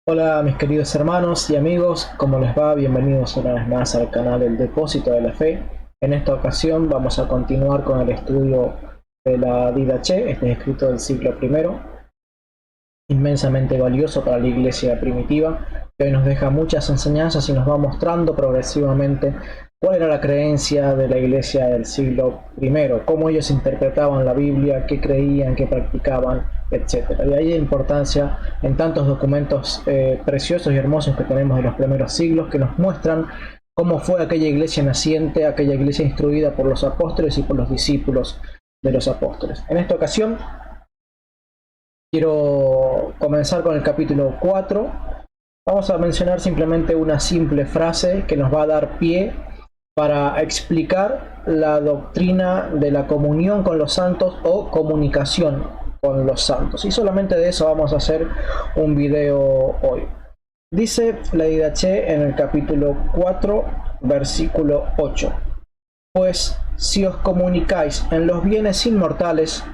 Hola mis queridos hermanos y amigos, ¿cómo les va? Bienvenidos una vez más al canal El Depósito de la Fe. En esta ocasión vamos a continuar con el estudio de la Didache, este escrito del siglo I, inmensamente valioso para la iglesia primitiva, que hoy nos deja muchas enseñanzas y nos va mostrando progresivamente cuál era la creencia de la iglesia del siglo I, cómo ellos interpretaban la Biblia, qué creían, qué practicaban, etcétera. De ahí la importancia en tantos documentos preciosos y hermosos que tenemos de los primeros siglos, que nos muestran cómo fue aquella iglesia naciente, aquella iglesia instruida por los apóstoles y por los discípulos de los apóstoles. En esta ocasión quiero comenzar con el capítulo 4. Vamos a mencionar simplemente una simple frase que nos va a dar pie para explicar la doctrina de la comunión con los santos o comunicación con los santos. Y solamente de eso vamos a hacer un video hoy. Dice la Didache en el capítulo 4, versículo 8. Pues si os comunicáis en los bienes inmortales,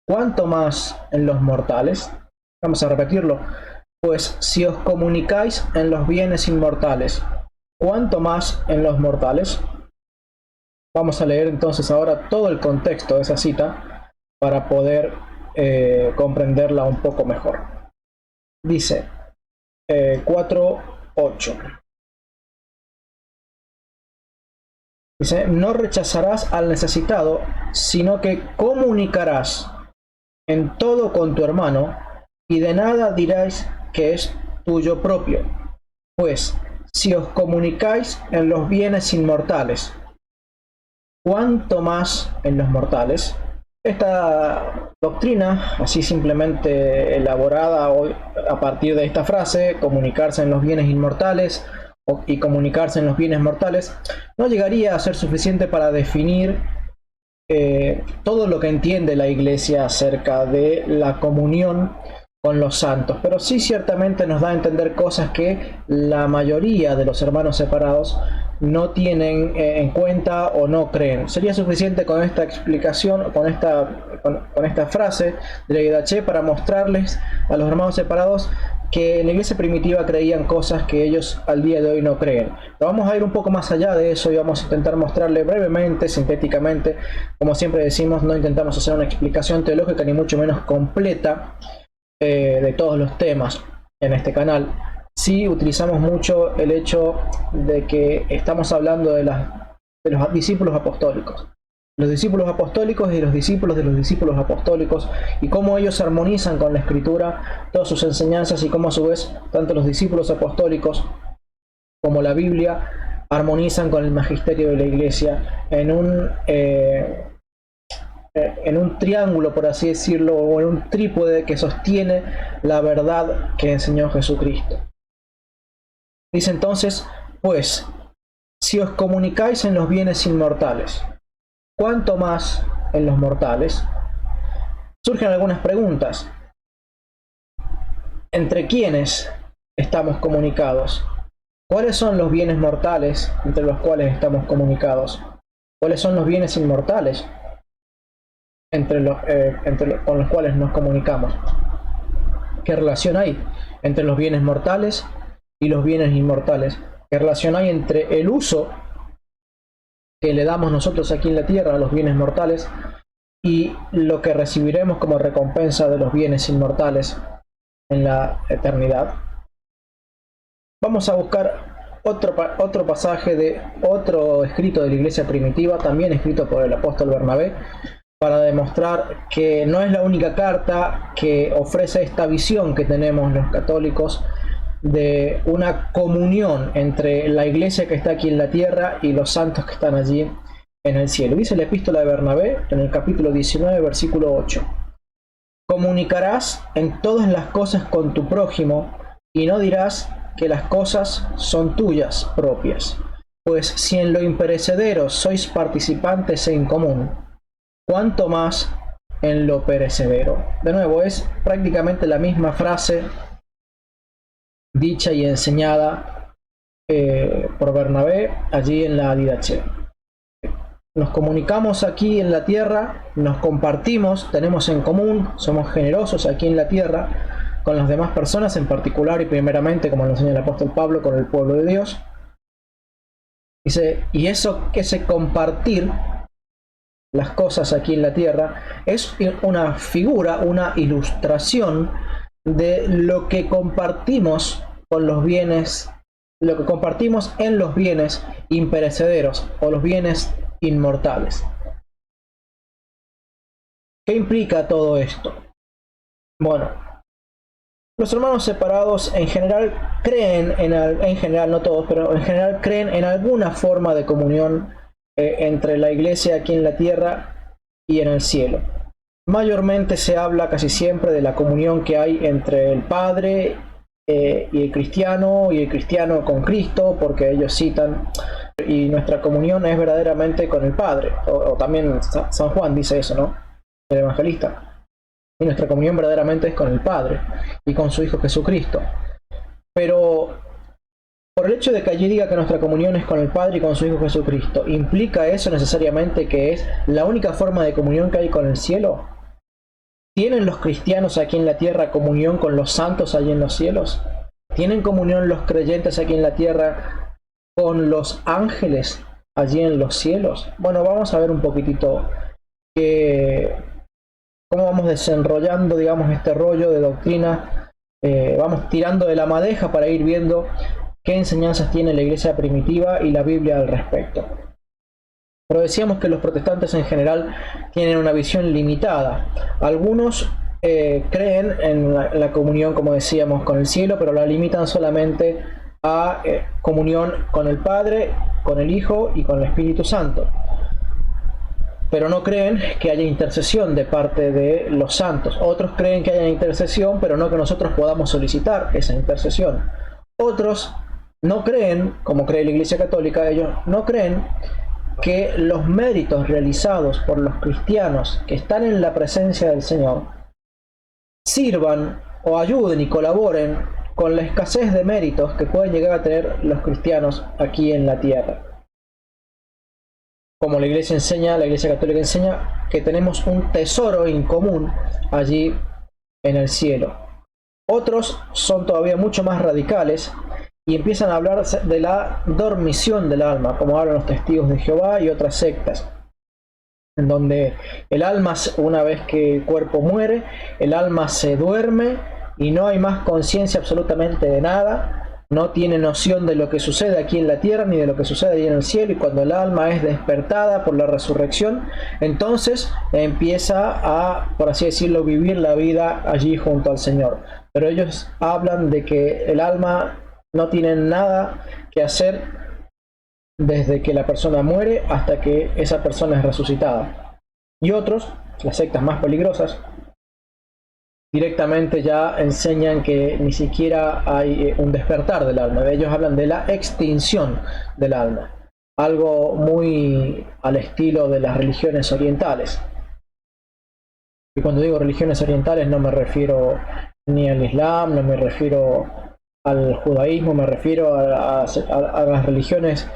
¿cuánto más en los mortales? Vamos a repetirlo. Pues si os comunicáis en los bienes inmortales, ¿cuánto más en los mortales? Vamos a leer entonces ahora todo el contexto de esa cita para poder comprenderla un poco mejor. Dice 4:8. Dice: no rechazarás al necesitado, sino que comunicarás en todo con tu hermano, y de nada diráis que es tuyo propio. Pues si os comunicáis en los bienes inmortales, ¿cuánto más en los mortales? Esta doctrina, así simplemente elaborada hoy a partir de esta frase, comunicarse en los bienes inmortales y comunicarse en los bienes mortales, no llegaría a ser suficiente para definir todo lo que entiende la Iglesia acerca de la comunión con los santos, pero sí ciertamente nos da a entender cosas que la mayoría de los hermanos separados no tienen en cuenta o no creen. Sería suficiente con esta explicación, con esta frase de la Didache, para mostrarles a los hermanos separados que en la iglesia primitiva creían cosas que ellos al día de hoy no creen. Pero vamos a ir un poco más allá de eso y vamos a intentar mostrarle brevemente, sintéticamente. Como siempre decimos, no intentamos hacer una explicación teológica ni mucho menos completa de todos los temas en este canal. Sí utilizamos mucho el hecho de que estamos hablando de los discípulos apostólicos. Los discípulos apostólicos y los discípulos de los discípulos apostólicos, y cómo ellos armonizan con la Escritura todas sus enseñanzas, y cómo a su vez tanto los discípulos apostólicos como la Biblia armonizan con el magisterio de la Iglesia en un triángulo, por así decirlo, o en un trípode que sostiene la verdad que enseñó Jesucristo. Dice entonces: pues si os comunicáis en los bienes inmortales, ¿cuánto más en los mortales? Surgen algunas preguntas. ¿Entre quiénes estamos comunicados? ¿Cuáles son los bienes mortales entre los cuales estamos comunicados? ¿Cuáles son los bienes inmortales con los cuales nos comunicamos? ¿Qué relación hay entre los bienes mortales y los bienes inmortales? ¿Qué relación hay entre el uso que le damos nosotros aquí en la tierra a los bienes mortales y lo que recibiremos como recompensa de los bienes inmortales en la eternidad? Vamos a buscar otro pasaje de otro escrito de la iglesia primitiva, también escrito por el apóstol Bernabé, para demostrar que no es la única carta que ofrece esta visión que tenemos los católicos de una comunión entre la iglesia que está aquí en la tierra y los santos que están allí en el cielo. Dice la epístola de Bernabé en el capítulo 19, versículo 8: comunicarás en todas las cosas con tu prójimo, y no dirás que las cosas son tuyas propias. Pues si en lo imperecedero sois participantes en común, ¿cuánto más en lo perecedero? De nuevo, es prácticamente la misma frase dicha y enseñada por Bernabé allí en la Didache. Nos comunicamos aquí en la tierra, nos compartimos, tenemos en común, somos generosos aquí en la tierra, con las demás personas, en particular y primeramente, como lo enseña el apóstol Pablo, con el pueblo de Dios. Dice, y eso, ese compartir las cosas aquí en la tierra, es una figura, una ilustración de lo que compartimos con los bienes, lo que compartimos en los bienes imperecederos o los bienes inmortales. ¿Qué implica todo esto? Bueno, los hermanos separados en general creen, en general no todos, pero en general creen en alguna forma de comunión entre la iglesia aquí en la tierra y en el cielo. Mayormente se habla casi siempre de la comunión que hay entre el Padre y el cristiano con Cristo, porque ellos citan, y nuestra comunión es verdaderamente con el Padre, o también San Juan dice eso, ¿no? El evangelista. Y nuestra comunión verdaderamente es con el Padre y con su Hijo Jesucristo. Pero por el hecho de que allí diga que nuestra comunión es con el Padre y con su Hijo Jesucristo, ¿implica eso necesariamente que es la única forma de comunión que hay con el cielo? ¿Tienen los cristianos aquí en la tierra comunión con los santos allí en los cielos? ¿Tienen comunión los creyentes aquí en la tierra con los ángeles allí en los cielos? Bueno, vamos a ver un poquitito cómo vamos desenrollando, digamos, este rollo de doctrina. Vamos tirando de la madeja para ir viendo qué enseñanzas tiene la iglesia primitiva y la Biblia al respecto. Pero decíamos que los protestantes en general tienen una visión limitada. Algunos creen en la comunión, como decíamos, con el cielo, pero la limitan solamente a comunión con el Padre, con el Hijo y con el Espíritu Santo. Pero no creen que haya intercesión de parte de los santos. Otros creen que haya intercesión, pero no que nosotros podamos solicitar esa intercesión. Otros no creen, como cree la Iglesia Católica, ellos no creen que los méritos realizados por los cristianos que están en la presencia del Señor sirvan o ayuden y colaboren con la escasez de méritos que pueden llegar a tener los cristianos aquí en la tierra. Como la Iglesia enseña, la Iglesia Católica enseña que tenemos un tesoro en común allí en el cielo. Otros son todavía mucho más radicales y empiezan a hablar de la dormición del alma, como hablan los testigos de Jehová y otras sectas, en donde el alma, una vez que el cuerpo muere, el alma se duerme y no hay más conciencia absolutamente de nada. No tiene noción de lo que sucede aquí en la tierra ni de lo que sucede allí en el cielo, y cuando el alma es despertada por la resurrección, entonces empieza a, por así decirlo, vivir la vida allí junto al Señor. Pero ellos hablan de que el alma no tiene nada que hacer desde que la persona muere hasta que esa persona es resucitada. Y otros, las sectas más peligrosas, directamente ya enseñan que ni siquiera hay un despertar del alma. Ellos hablan de la extinción del alma, algo muy al estilo de las religiones orientales. Y cuando digo religiones orientales no me refiero ni al Islam, no me refiero al judaísmo, me refiero a las religiones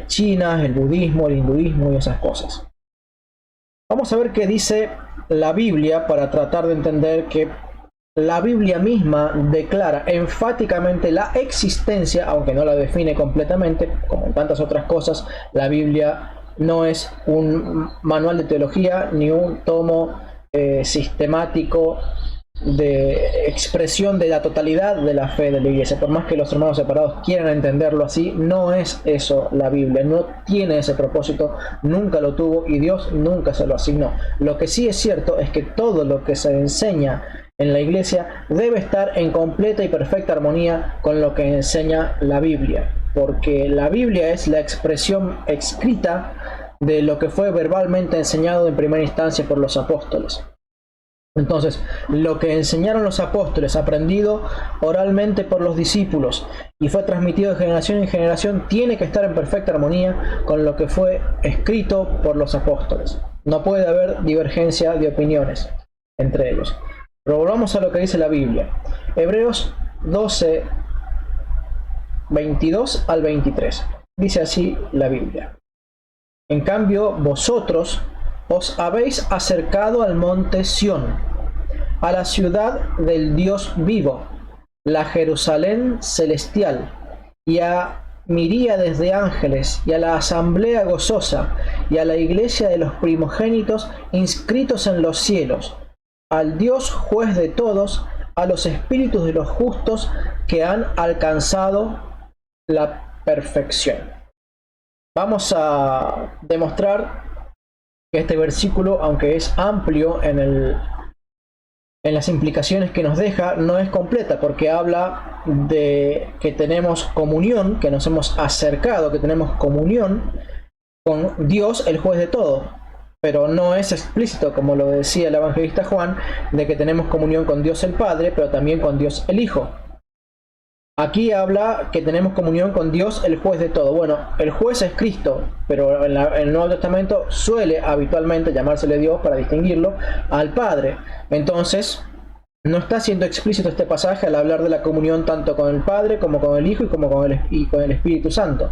chinas, el budismo, el hinduismo y esas cosas. Vamos a ver qué dice la Biblia para tratar de entender que la Biblia misma declara enfáticamente la existencia, aunque no la define completamente, como en tantas otras cosas. La Biblia no es un manual de teología ni un tomo sistemático de expresión de la totalidad de la fe de la iglesia. Por más que los hermanos separados quieran entenderlo así, no es eso la Biblia, no tiene ese propósito, nunca lo tuvo y Dios nunca se lo asignó. Lo que sí es cierto es que todo lo que se enseña en la iglesia debe estar en completa y perfecta armonía con lo que enseña la Biblia, porque la Biblia es la expresión escrita de lo que fue verbalmente enseñado en primera instancia por los apóstoles. Entonces, lo que enseñaron los apóstoles, aprendido oralmente por los discípulos y fue transmitido de generación en generación, tiene que estar en perfecta armonía con lo que fue escrito por los apóstoles. No puede haber divergencia de opiniones entre ellos. Pero volvamos a lo que dice la Biblia. Hebreos 12, 22 al 23. Dice así la Biblia: en cambio, vosotros os habéis acercado al monte Sión, a la ciudad del Dios vivo, la Jerusalén celestial, y a miríades de ángeles, y a la asamblea gozosa, y a la iglesia de los primogénitos inscritos en los cielos, al Dios juez de todos, a los espíritus de los justos que han alcanzado la perfección. Vamos a demostrar que este versículo, aunque es amplio en las implicaciones que nos deja, no es completa, porque habla de que tenemos comunión, que nos hemos acercado, que tenemos comunión con Dios, el juez de todo. Pero no es explícito, como lo decía el evangelista Juan, de que tenemos comunión con Dios el Padre, pero también con Dios el Hijo. Aquí habla que tenemos comunión con Dios el juez de todo. Bueno, el juez es Cristo, pero en el Nuevo Testamento suele habitualmente llamársele Dios para distinguirlo al Padre. Entonces, no está siendo explícito este pasaje al hablar de la comunión tanto con el Padre como con el Hijo y con el Espíritu Santo.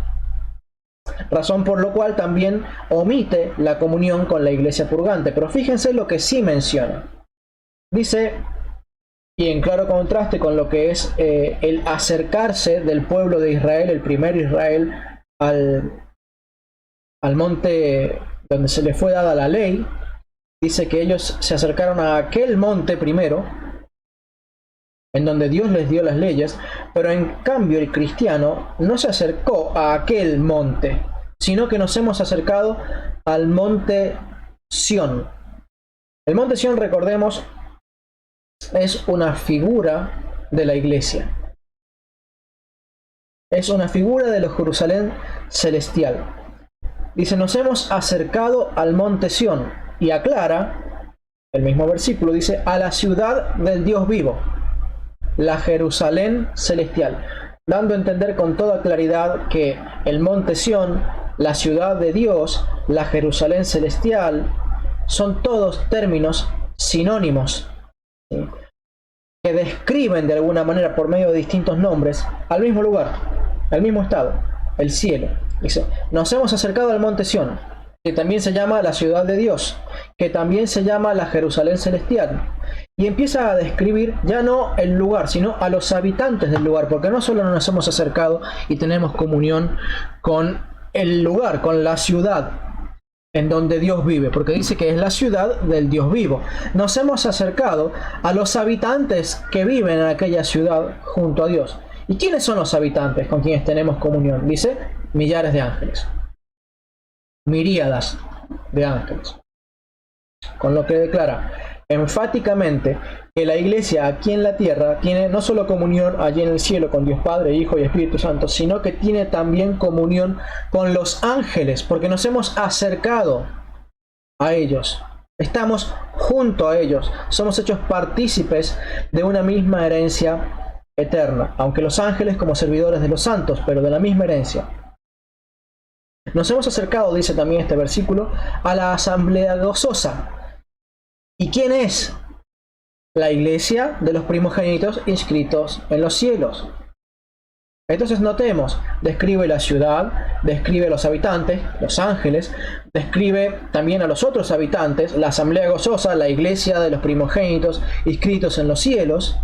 Razón por lo cual también omite la comunión con la iglesia purgante. Pero fíjense lo que sí menciona. Dice, y en claro contraste con lo que es el acercarse del pueblo de Israel, el primer Israel, al monte donde se le fue dada la ley, dice que ellos se acercaron a aquel monte primero, en donde Dios les dio las leyes, pero en cambio el cristiano no se acercó a aquel monte, sino que nos hemos acercado al monte Sión. El monte Sión, recordemos, es una figura de la iglesia. Es una figura de la Jerusalén celestial. Dice, nos hemos acercado al monte Sión, y aclara, el mismo versículo dice, a la ciudad del Dios vivo, la Jerusalén celestial, dando a entender con toda claridad que el monte Sión, la ciudad de Dios, la Jerusalén celestial, son todos términos sinónimos, ¿sí?, que describen de alguna manera por medio de distintos nombres al mismo lugar, al mismo estado, el cielo. Dice, nos hemos acercado al monte Sión, que también se llama la ciudad de Dios, que también se llama la Jerusalén celestial. Y empieza a describir ya no el lugar, sino a los habitantes del lugar, porque no solo nos hemos acercado y tenemos comunión con el lugar, con la ciudad en donde Dios vive, porque dice que es la ciudad del Dios vivo. Nos hemos acercado a los habitantes que viven en aquella ciudad junto a Dios. ¿Y quiénes son los habitantes con quienes tenemos comunión? Dice, millares de ángeles, miríadas de ángeles, con lo que declara enfáticamente que la iglesia aquí en la tierra tiene no solo comunión allí en el cielo con Dios Padre, Hijo y Espíritu Santo, sino que tiene también comunión con los ángeles, porque nos hemos acercado a ellos, estamos junto a ellos, somos hechos partícipes de una misma herencia eterna, aunque los ángeles como servidores de los santos, pero de la misma herencia. Nos hemos acercado, dice también este versículo, a la asamblea gozosa. ¿Y quién es? La iglesia de los primogénitos inscritos en los cielos. Entonces notemos, describe la ciudad, describe a los habitantes, los ángeles, describe también a los otros habitantes, la asamblea gozosa, la iglesia de los primogénitos inscritos en los cielos,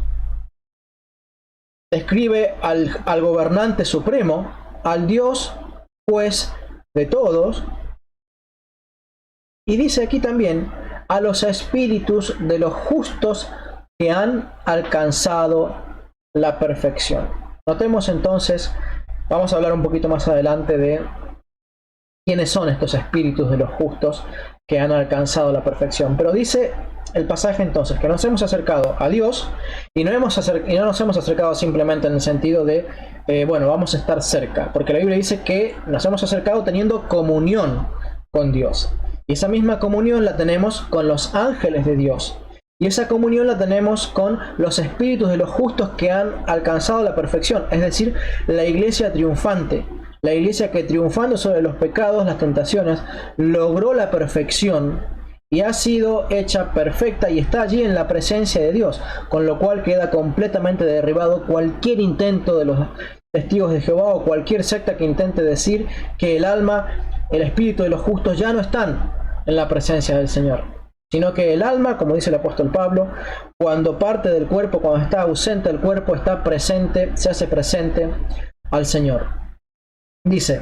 describe al gobernante supremo, al Dios juez de todos, y dice aquí también a los espíritus de los justos que han alcanzado la perfección. Notemos entonces, vamos a hablar un poquito más adelante de quiénes son estos espíritus de los justos que han alcanzado la perfección. Pero dice el pasaje entonces que nos hemos acercado a Dios y no nos hemos acercado simplemente en el sentido de, bueno, vamos a estar cerca, porque la Biblia dice que nos hemos acercado teniendo comunión con Dios. Y esa misma comunión la tenemos con los ángeles de Dios. Y esa comunión la tenemos con los espíritus de los justos que han alcanzado la perfección. Es decir, la iglesia triunfante. La iglesia que triunfando sobre los pecados, las tentaciones, logró la perfección y ha sido hecha perfecta y está allí en la presencia de Dios. Con lo cual queda completamente derribado cualquier intento de los testigos de Jehová o cualquier secta que intente decir que el alma, el espíritu de los justos ya no están en la presencia del Señor. sino que el alma, como dice el apóstol Pablo, cuando parte del cuerpo, cuando está ausente del cuerpo, está presente, se hace presente al Señor. Dice,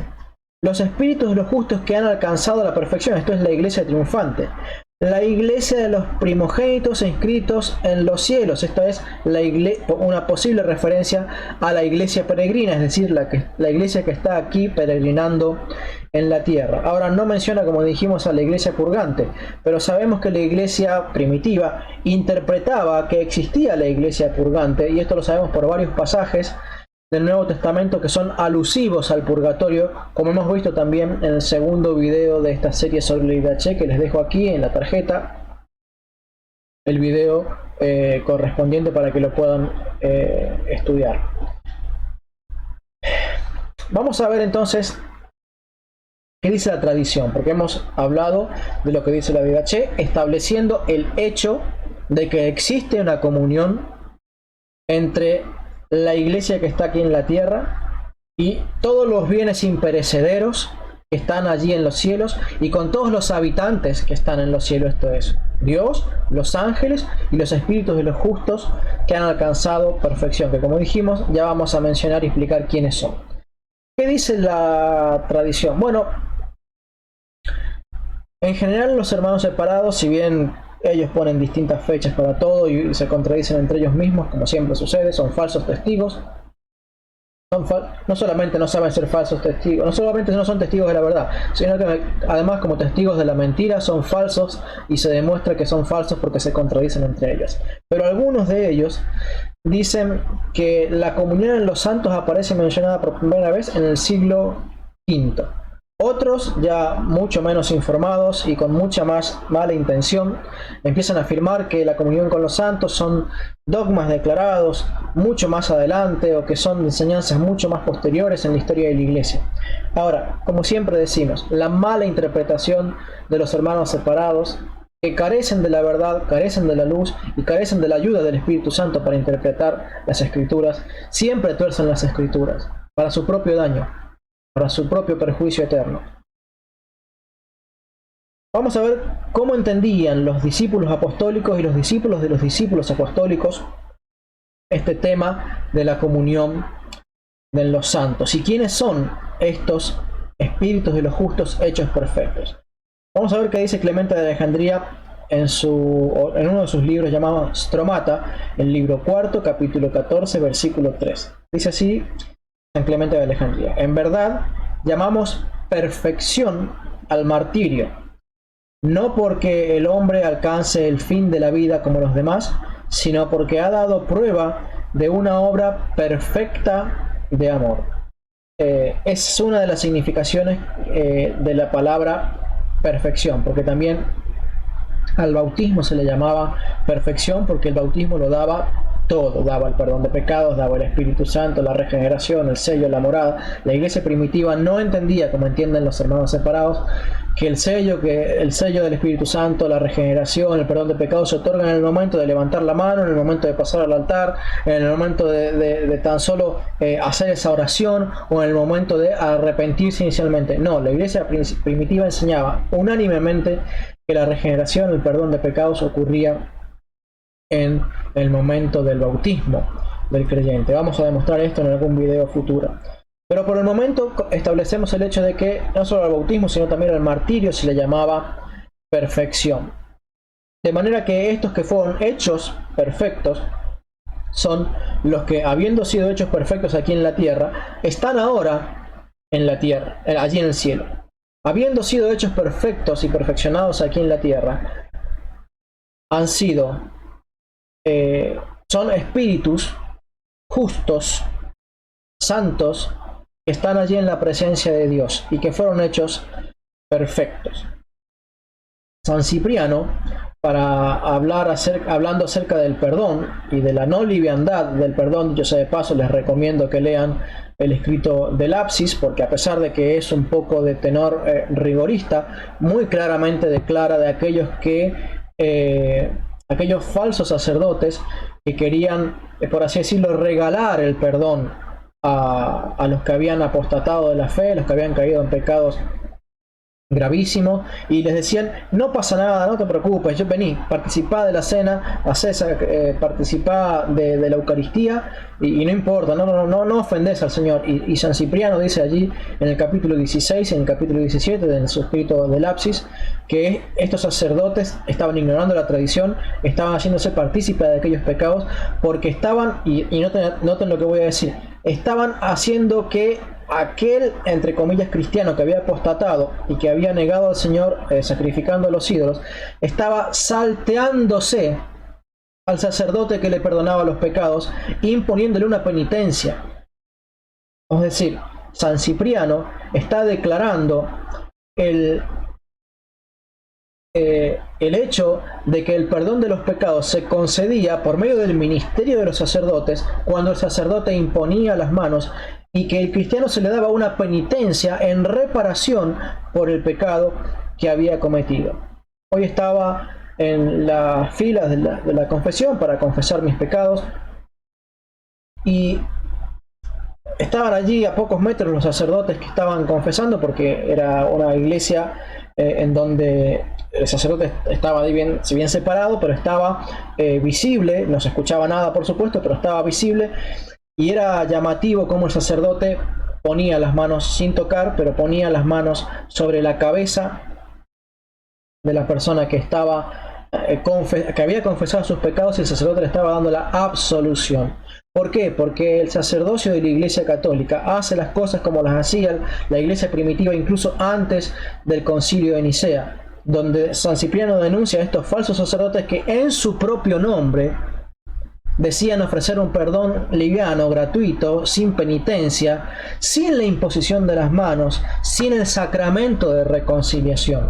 los espíritus de los justos que han alcanzado la perfección, esto es la iglesia triunfante, la iglesia de los primogénitos inscritos en los cielos, esta es una posible referencia a la iglesia peregrina, es decir, la iglesia que está aquí peregrinando en la tierra. Ahora no menciona, como dijimos, a la iglesia purgante, pero sabemos que la iglesia primitiva interpretaba que existía la iglesia purgante, y esto lo sabemos por varios pasajes del Nuevo Testamento que son alusivos al purgatorio, como hemos visto también en el segundo video de esta serie sobre la IDH, que les dejo aquí en la tarjeta, el video correspondiente para que lo puedan estudiar. Vamos a ver entonces qué dice la tradición, porque hemos hablado de lo que dice la IDH, estableciendo el hecho de que existe una comunión entre la iglesia que está aquí en la tierra y todos los bienes imperecederos que están allí en los cielos, y con todos los habitantes que están en los cielos, esto es Dios, los ángeles y los espíritus de los justos que han alcanzado perfección, que como dijimos ya vamos a mencionar y explicar quiénes son. ¿Qué dice la tradición? Bueno, en general los hermanos separados, si bien ellos ponen distintas fechas para todo y se contradicen entre ellos mismos, como siempre sucede, son falsos testigos. No solamente no saben ser falsos testigos, no solamente no son testigos de la verdad, sino que además, como testigos de la mentira, son falsos, y se demuestra que son falsos porque se contradicen entre ellos. Pero algunos de ellos dicen que la comunión en los santos aparece mencionada por primera vez en el siglo V. Otros, ya mucho menos informados y con mucha más mala intención, empiezan a afirmar que la comunión con los santos son dogmas declarados mucho más adelante, o que son enseñanzas mucho más posteriores en la historia de la iglesia. Ahora, como siempre decimos, la mala interpretación de los hermanos separados, que carecen de la verdad, carecen de la luz y carecen de la ayuda del Espíritu Santo para interpretar las Escrituras, siempre tuercen las Escrituras para su propio daño, para su propio perjuicio eterno. Vamos a ver cómo entendían los discípulos apostólicos y los discípulos de los discípulos apostólicos este tema de la comunión de los santos, y quiénes son estos espíritus de los justos hechos perfectos. Vamos a ver qué dice Clemente de Alejandría en uno de sus libros llamado Stromata, el libro 4, capítulo 14, versículo 3. Dice así San Clemente de Alejandría: en verdad llamamos perfección al martirio, no porque el hombre alcance el fin de la vida como los demás, sino porque ha dado prueba de una obra perfecta de amor. Es una de las significaciones de la palabra perfección, porque también al bautismo se le llamaba perfección, porque el bautismo lo daba todo, daba el perdón de pecados, daba el Espíritu Santo, la regeneración, el sello, la morada. La iglesia primitiva no entendía, como entienden los hermanos separados, que el sello del Espíritu Santo, la regeneración, el perdón de pecados se otorgan en el momento de levantar la mano, en el momento de pasar al altar, en el momento de tan solo hacer esa oración, o en el momento de arrepentirse inicialmente. No, la iglesia primitiva enseñaba unánimemente que la regeneración, el perdón de pecados ocurría en el momento del bautismo del creyente. Vamos a demostrar esto en algún video futuro. Pero por el momento establecemos el hecho de que no solo al bautismo, sino también al martirio se le llamaba perfección. De manera que estos que fueron hechos perfectos son los que, habiendo sido hechos perfectos aquí en la tierra, están ahora en la tierra, allí en el cielo. Habiendo sido hechos perfectos y perfeccionados aquí en la tierra, han sido son espíritus justos, santos, que están allí en la presencia de Dios y que fueron hechos perfectos. San Cipriano, hablando acerca del perdón y de la no liviandad del perdón, yo sé de paso, les recomiendo que lean el escrito del Apsis, porque a pesar de que es un poco de tenor rigorista, muy claramente declara de aquellos falsos sacerdotes que querían, por así decirlo, regalar el perdón a los que habían apostatado de la fe, los que habían caído en pecados gravísimo, y les decían: no pasa nada, no te preocupes, yo vení, participá de la cena, participá de la Eucaristía, y no importa, no ofendés al Señor. Y San Cipriano dice allí en el capítulo 16, en el capítulo 17 de su escrito del Apsis, que estos sacerdotes estaban ignorando la tradición, estaban haciéndose partícipes de aquellos pecados, porque estaban, y noten lo que voy a decir, estaban haciendo que aquel, entre comillas, cristiano que había apostatado y que había negado al Señor, sacrificando a los ídolos, estaba salteándose al sacerdote que le perdonaba los pecados, imponiéndole una penitencia. Es decir, San Cipriano está declarando el hecho de que el perdón de los pecados se concedía por medio del ministerio de los sacerdotes, cuando el sacerdote imponía las manos, y que el cristiano se le daba una penitencia en reparación por el pecado que había cometido. Hoy estaba en las filas de la confesión para confesar mis pecados, y estaban allí a pocos metros los sacerdotes que estaban confesando, porque era una iglesia en donde el sacerdote estaba si bien separado, pero estaba visible, no se escuchaba nada por supuesto, pero estaba visible. Y era llamativo cómo el sacerdote ponía las manos, sin tocar, pero ponía las manos sobre la cabeza de la persona que que había confesado sus pecados, y el sacerdote le estaba dando la absolución. ¿Por qué? Porque el sacerdocio de la Iglesia Católica hace las cosas como las hacía la Iglesia primitiva, incluso antes del Concilio de Nicea, donde San Cipriano denuncia a estos falsos sacerdotes que en su propio nombre decían ofrecer un perdón liviano, gratuito, sin penitencia, sin la imposición de las manos, sin el sacramento de reconciliación.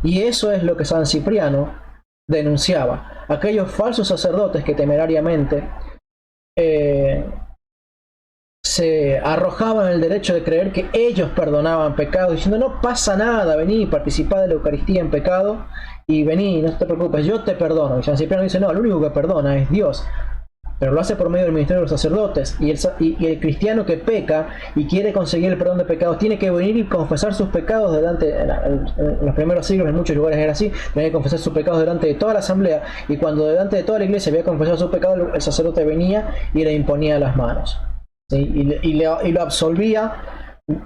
Y eso es lo que San Cipriano denunciaba. Aquellos falsos sacerdotes que temerariamente se arrojaban el derecho de creer que ellos perdonaban pecados, diciendo: no pasa nada, vení, participá de la Eucaristía en pecado, y vení, no te preocupes, yo te perdono. Y San Cipriano dice: no, el único que perdona es Dios, pero lo hace por medio del ministerio de los sacerdotes. Y el cristiano que peca y quiere conseguir el perdón de pecados tiene que venir y confesar sus pecados delante, en los primeros siglos en muchos lugares era así, tenía que confesar sus pecados delante de toda la asamblea, y cuando delante de toda la iglesia había confesado sus pecados, el sacerdote venía y le imponía las manos, ¿sí? Y lo absolvía.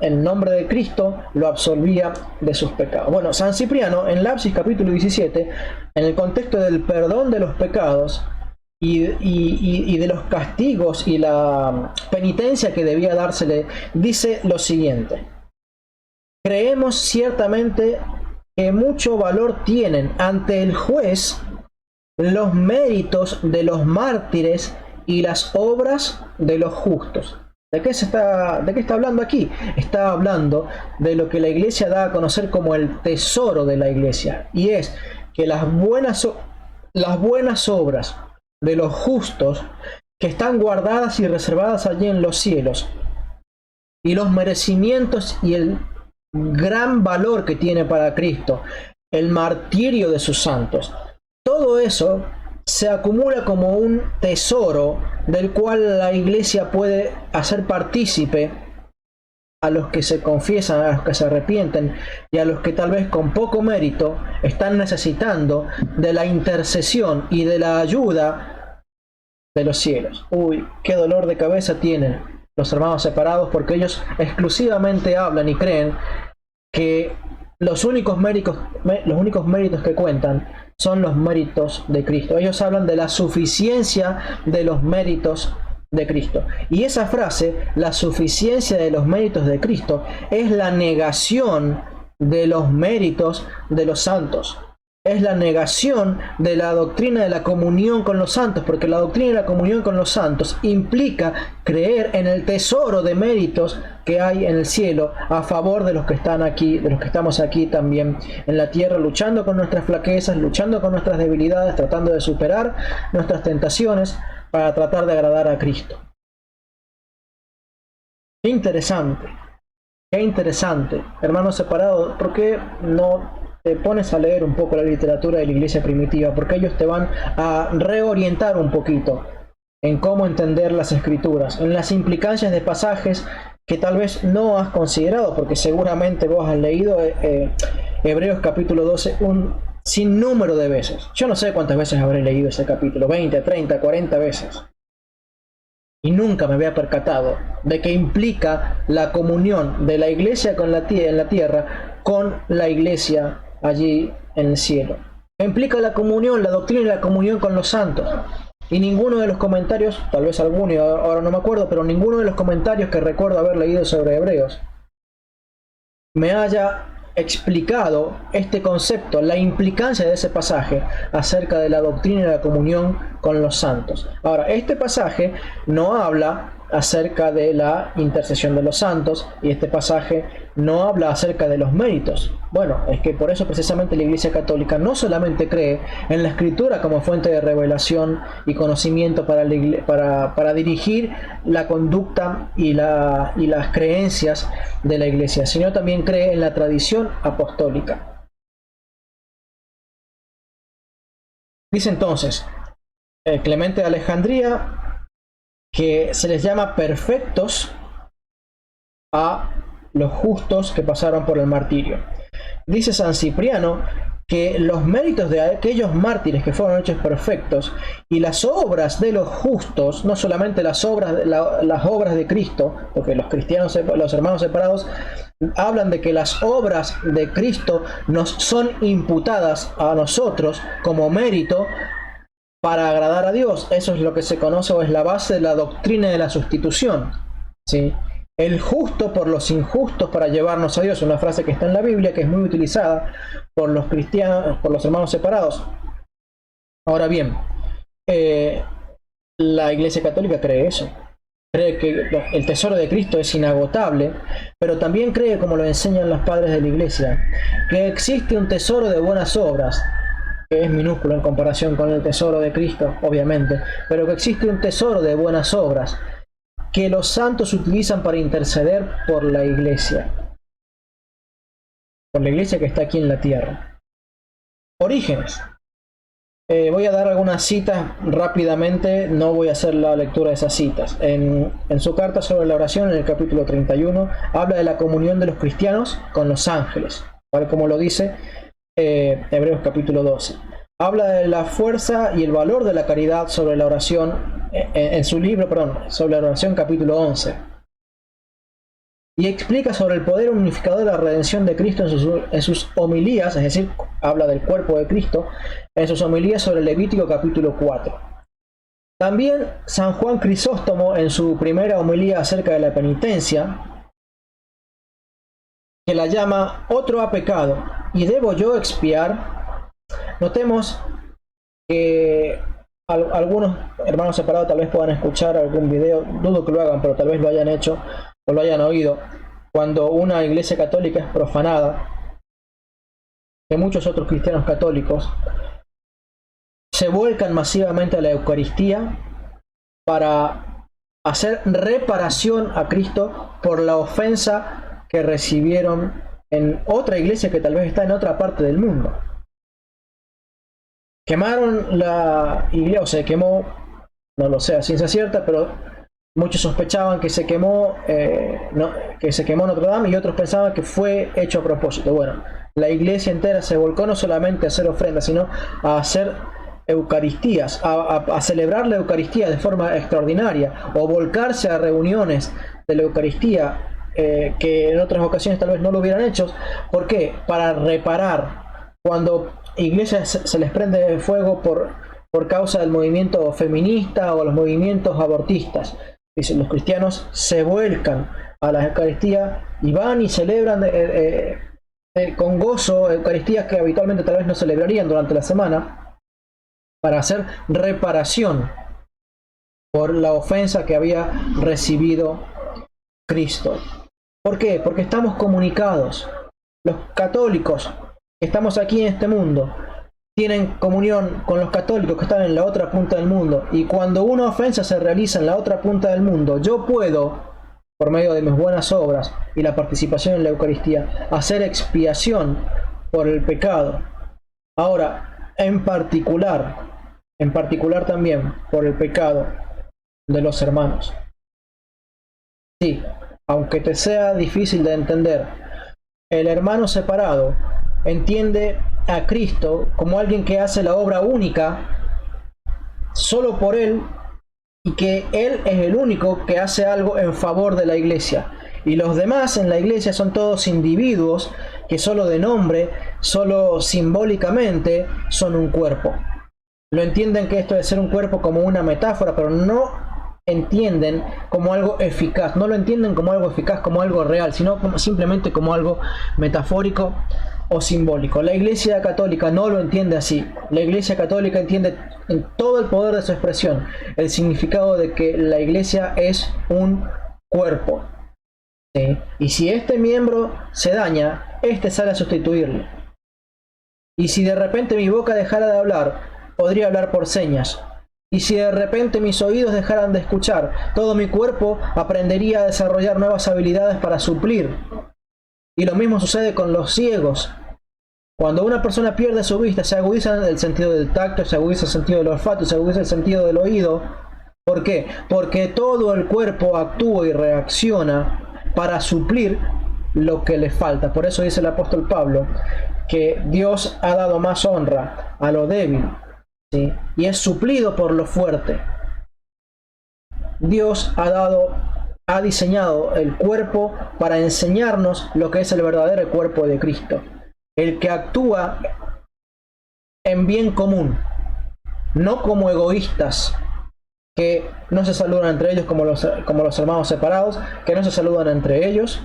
En nombre de Cristo lo absolvía de sus pecados. Bueno, San Cipriano en Apsis capítulo 17, en el contexto del perdón de los pecados y de los castigos y la penitencia que debía dársele, dice lo siguiente: creemos ciertamente que mucho valor tienen ante el juez los méritos de los mártires y las obras de los justos. ¿De qué está hablando aquí? Está hablando de lo que la iglesia da a conocer como el tesoro de la iglesia, y es que las buenas obras de los justos, que están guardadas y reservadas allí en los cielos, y los merecimientos y el gran valor que tiene para Cristo el martirio de sus santos, todo eso se acumula como un tesoro del cual la iglesia puede hacer partícipe a los que se confiesan, a los que se arrepienten, y a los que tal vez con poco mérito están necesitando de la intercesión y de la ayuda de los cielos. Uy, qué dolor de cabeza tienen los hermanos separados, porque ellos exclusivamente hablan y creen que los únicos méritos que cuentan son los méritos de Cristo. Ellos hablan de la suficiencia de los méritos de Cristo. Y esa frase, la suficiencia de los méritos de Cristo, es la negación de los méritos de los santos. Es la negación de la doctrina de la comunión con los santos, porque la doctrina de la comunión con los santos implica creer en el tesoro de méritos que hay en el cielo a favor de los que están aquí, de los que estamos aquí también en la tierra, luchando con nuestras flaquezas, luchando con nuestras debilidades, tratando de superar nuestras tentaciones para tratar de agradar a Cristo. Qué interesante, hermanos separados. ¿Por qué no te pones a leer un poco la literatura de la iglesia primitiva? Porque ellos te van a reorientar un poquito en cómo entender las escrituras, en las implicancias de pasajes que tal vez no has considerado, porque seguramente vos has leído Hebreos capítulo 12 un sinnúmero de veces. Yo no sé cuántas veces habré leído ese capítulo, 20, 30, 40 veces. Y nunca me había percatado de que implica la comunión de la iglesia con en la tierra con la iglesia allí en el cielo. Implica la comunión, la doctrina y la comunión con los santos. Y ninguno de los comentarios, tal vez alguno, ahora no me acuerdo, pero ninguno de los comentarios que recuerdo haber leído sobre Hebreos me haya explicado este concepto, la implicancia de ese pasaje acerca de la doctrina y la comunión con los santos. Ahora, este pasaje no habla acerca de la intercesión de los santos, y este pasaje no habla acerca de los méritos. Bueno, es que por eso precisamente la Iglesia Católica no solamente cree en la Escritura como fuente de revelación y conocimiento para dirigir la conducta y las creencias de la Iglesia, sino también cree en la tradición apostólica. Dice entonces Clemente de Alejandría que se les llama perfectos a los justos que pasaron por el martirio. Dice San Cipriano que los méritos de aquellos mártires que fueron hechos perfectos y las obras de los justos, no solamente las obras de Cristo, porque los cristianos, los hermanos separados, hablan de que las obras de Cristo nos son imputadas a nosotros como mérito para agradar a Dios. Eso es lo que se conoce, o es la base de la doctrina de la sustitución, ¿sí? El justo por los injustos para llevarnos a Dios, una frase que está en la Biblia, que es muy utilizada por los cristianos, por los hermanos separados. Ahora bien, la Iglesia Católica cree eso. Cree que el tesoro de Cristo es inagotable, pero también cree, como lo enseñan los padres de la Iglesia, que existe un tesoro de buenas obras, que es minúsculo en comparación con el tesoro de Cristo, obviamente, pero que existe un tesoro de buenas obras que los santos utilizan para interceder por la iglesia que está aquí en la tierra. Orígenes. Voy a dar algunas citas rápidamente, no voy a hacer la lectura de esas citas. En su carta sobre la oración, en el capítulo 31, habla de la comunión de los cristianos con los ángeles, tal como lo dice Hebreos capítulo 12. Habla de la fuerza y el valor de la caridad sobre la oración en su libro, sobre la oración capítulo 11. Y explica sobre el poder unificador de la redención de Cristo en sus homilías, es decir, habla del cuerpo de Cristo, en sus homilías sobre Levítico capítulo 4. También San Juan Crisóstomo, en su primera homilía acerca de la penitencia, que la llama otro ha pecado y debo yo expiar. Notemos que algunos hermanos separados tal vez puedan escuchar algún video, dudo que lo hagan, pero tal vez lo hayan hecho o lo hayan oído, cuando una iglesia católica es profanada, que muchos otros cristianos católicos se vuelcan masivamente a la Eucaristía para hacer reparación a Cristo por la ofensa que recibieron en otra iglesia que tal vez está en otra parte del mundo. Quemaron la iglesia, o se quemó, no lo sé a ciencia cierta, pero muchos sospechaban que se quemó Notre Dame, y otros pensaban que fue hecho a propósito. Bueno, la iglesia entera se volcó no solamente a hacer ofrendas, sino a hacer eucaristías, a celebrar la Eucaristía de forma extraordinaria, o volcarse a reuniones de la Eucaristía que en otras ocasiones tal vez no lo hubieran hecho. ¿Por qué? Para reparar. Cuando iglesias se les prende fuego por causa del movimiento feminista o los movimientos abortistas, dicen, los cristianos se vuelcan a la Eucaristía y van y celebran con gozo Eucaristías que habitualmente tal vez no celebrarían durante la semana, para hacer reparación por la ofensa que había recibido Cristo. ¿Por qué? Porque estamos comunicados. Los católicos que estamos aquí en este mundo tienen comunión con los católicos que están en la otra punta del mundo, y cuando una ofensa se realiza en la otra punta del mundo, yo puedo, por medio de mis buenas obras y la participación en la Eucaristía, hacer expiación por el pecado. Ahora, en particular también por el pecado de los hermanos. Sí, aunque te sea difícil de entender, el hermano separado entiende a Cristo como alguien que hace la obra única solo por Él, y que Él es el único que hace algo en favor de la iglesia. Y los demás en la iglesia son todos individuos que solo de nombre, solo simbólicamente, son un cuerpo. Lo entienden que esto de ser un cuerpo como una metáfora, pero no entienden como algo eficaz, no lo entienden como algo eficaz, como algo real, sino simplemente como algo metafórico o simbólico. La Iglesia Católica no lo entiende así. La Iglesia Católica entiende en todo el poder de su expresión el significado de que la Iglesia es un cuerpo, ¿sí? Y si este miembro se daña, este sale a sustituirlo. Y si de repente mi boca dejara de hablar, podría hablar por señas. Y si de repente mis oídos dejaran de escuchar, todo mi cuerpo aprendería a desarrollar nuevas habilidades para suplir. Y lo mismo sucede con los ciegos. Cuando una persona pierde su vista, se agudiza el sentido del tacto, se agudiza el sentido del olfato, se agudiza el sentido del oído. ¿Por qué? Porque todo el cuerpo actúa y reacciona para suplir lo que le falta. Por eso dice el apóstol Pablo que Dios ha dado más honra a lo débil, ¿sí? Y es suplido por lo fuerte. Dios ha diseñado el cuerpo para enseñarnos lo que es el verdadero cuerpo de Cristo, el que actúa en bien común, no como egoístas que no se saludan entre ellos como los hermanos separados, que no se saludan entre ellos,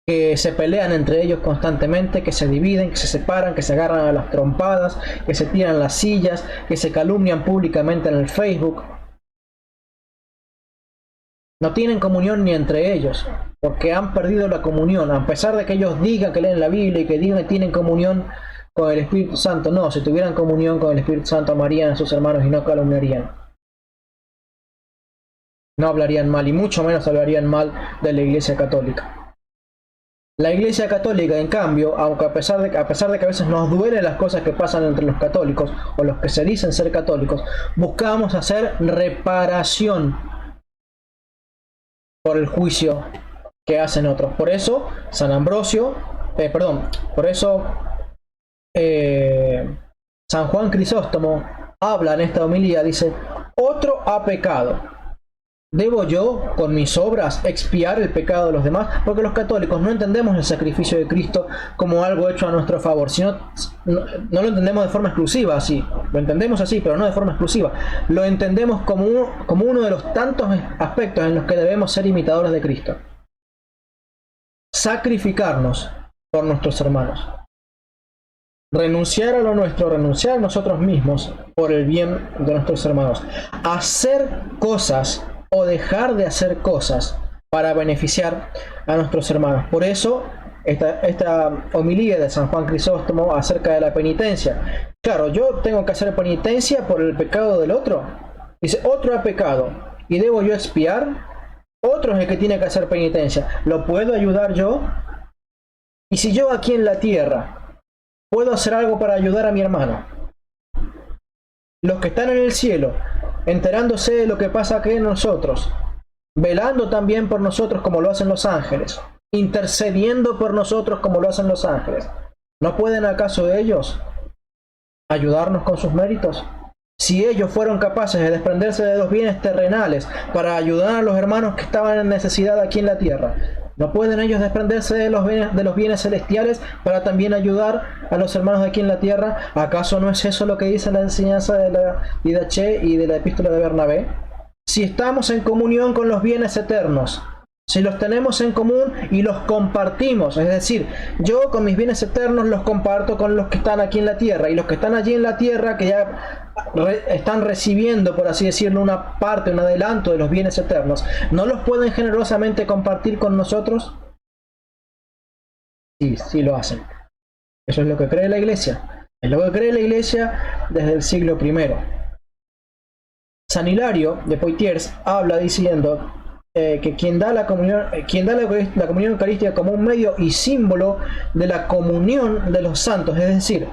que se pelean entre ellos constantemente, que se dividen, que se separan, que se agarran a las trompadas, que se tiran las sillas, que se calumnian públicamente en el Facebook. No tienen comunión ni entre ellos, porque han perdido la comunión, a pesar de que ellos digan que leen la Biblia y que digan que tienen comunión con el Espíritu Santo. No, si tuvieran comunión con el Espíritu Santo, amarían a sus hermanos y no calumniarían. No hablarían mal, y mucho menos hablarían mal de la Iglesia Católica. La Iglesia Católica, en cambio, aunque a pesar de que a veces nos duelen las cosas que pasan entre los católicos, o los que se dicen ser católicos, buscamos hacer reparación por el juicio que hacen otros. Por eso San Ambrosio, San Juan Crisóstomo habla en esta homilía, dice: otro ha pecado, ¿debo yo con mis obras expiar el pecado de los demás? Porque los católicos no entendemos el sacrificio de Cristo como algo hecho a nuestro favor, sino no lo entendemos de forma exclusiva así. Lo entendemos así, pero no de forma exclusiva. Lo entendemos como uno de los tantos aspectos en los que debemos ser imitadores de Cristo. Sacrificarnos por nuestros hermanos. Renunciar a lo nuestro, renunciar a nosotros mismos por el bien de nuestros hermanos. Hacer cosas o dejar de hacer cosas para beneficiar a nuestros hermanos. Por eso esta homilía de San Juan Crisóstomo acerca de la penitencia. Claro, yo tengo que hacer penitencia por el pecado del otro. Dice: otro ha pecado y debo yo expiar. Otro es el que tiene que hacer penitencia. ¿Lo puedo ayudar yo? Y si yo aquí en la tierra puedo hacer algo para ayudar a mi hermano, los que están en el cielo, enterándose de lo que pasa aquí en nosotros, velando también por nosotros como lo hacen los ángeles, intercediendo por nosotros como lo hacen los ángeles, ¿no pueden acaso ellos ayudarnos con sus méritos? Si ellos fueron capaces de desprenderse de los bienes terrenales para ayudar a los hermanos que estaban en necesidad aquí en la tierra, ¿no pueden ellos desprenderse de los bienes celestiales para también ayudar a los hermanos de aquí en la tierra? ¿Acaso no es eso lo que dice la enseñanza de la Didache y de la epístola de Bernabé? Si estamos en comunión con los bienes eternos, si los tenemos en común y los compartimos, es decir, yo con mis bienes eternos los comparto con los que están aquí en la tierra, y los que están allí en la tierra, que ya están recibiendo, por así decirlo, una parte, un adelanto de los bienes eternos, ¿no los pueden generosamente compartir con nosotros? Sí, sí lo hacen. Eso es lo que cree la Iglesia. Es lo que cree la Iglesia desde el siglo I. San Hilario de Poitiers habla diciendo que quien da la comunión eucarística como un medio y símbolo de la comunión de los santos, es decir,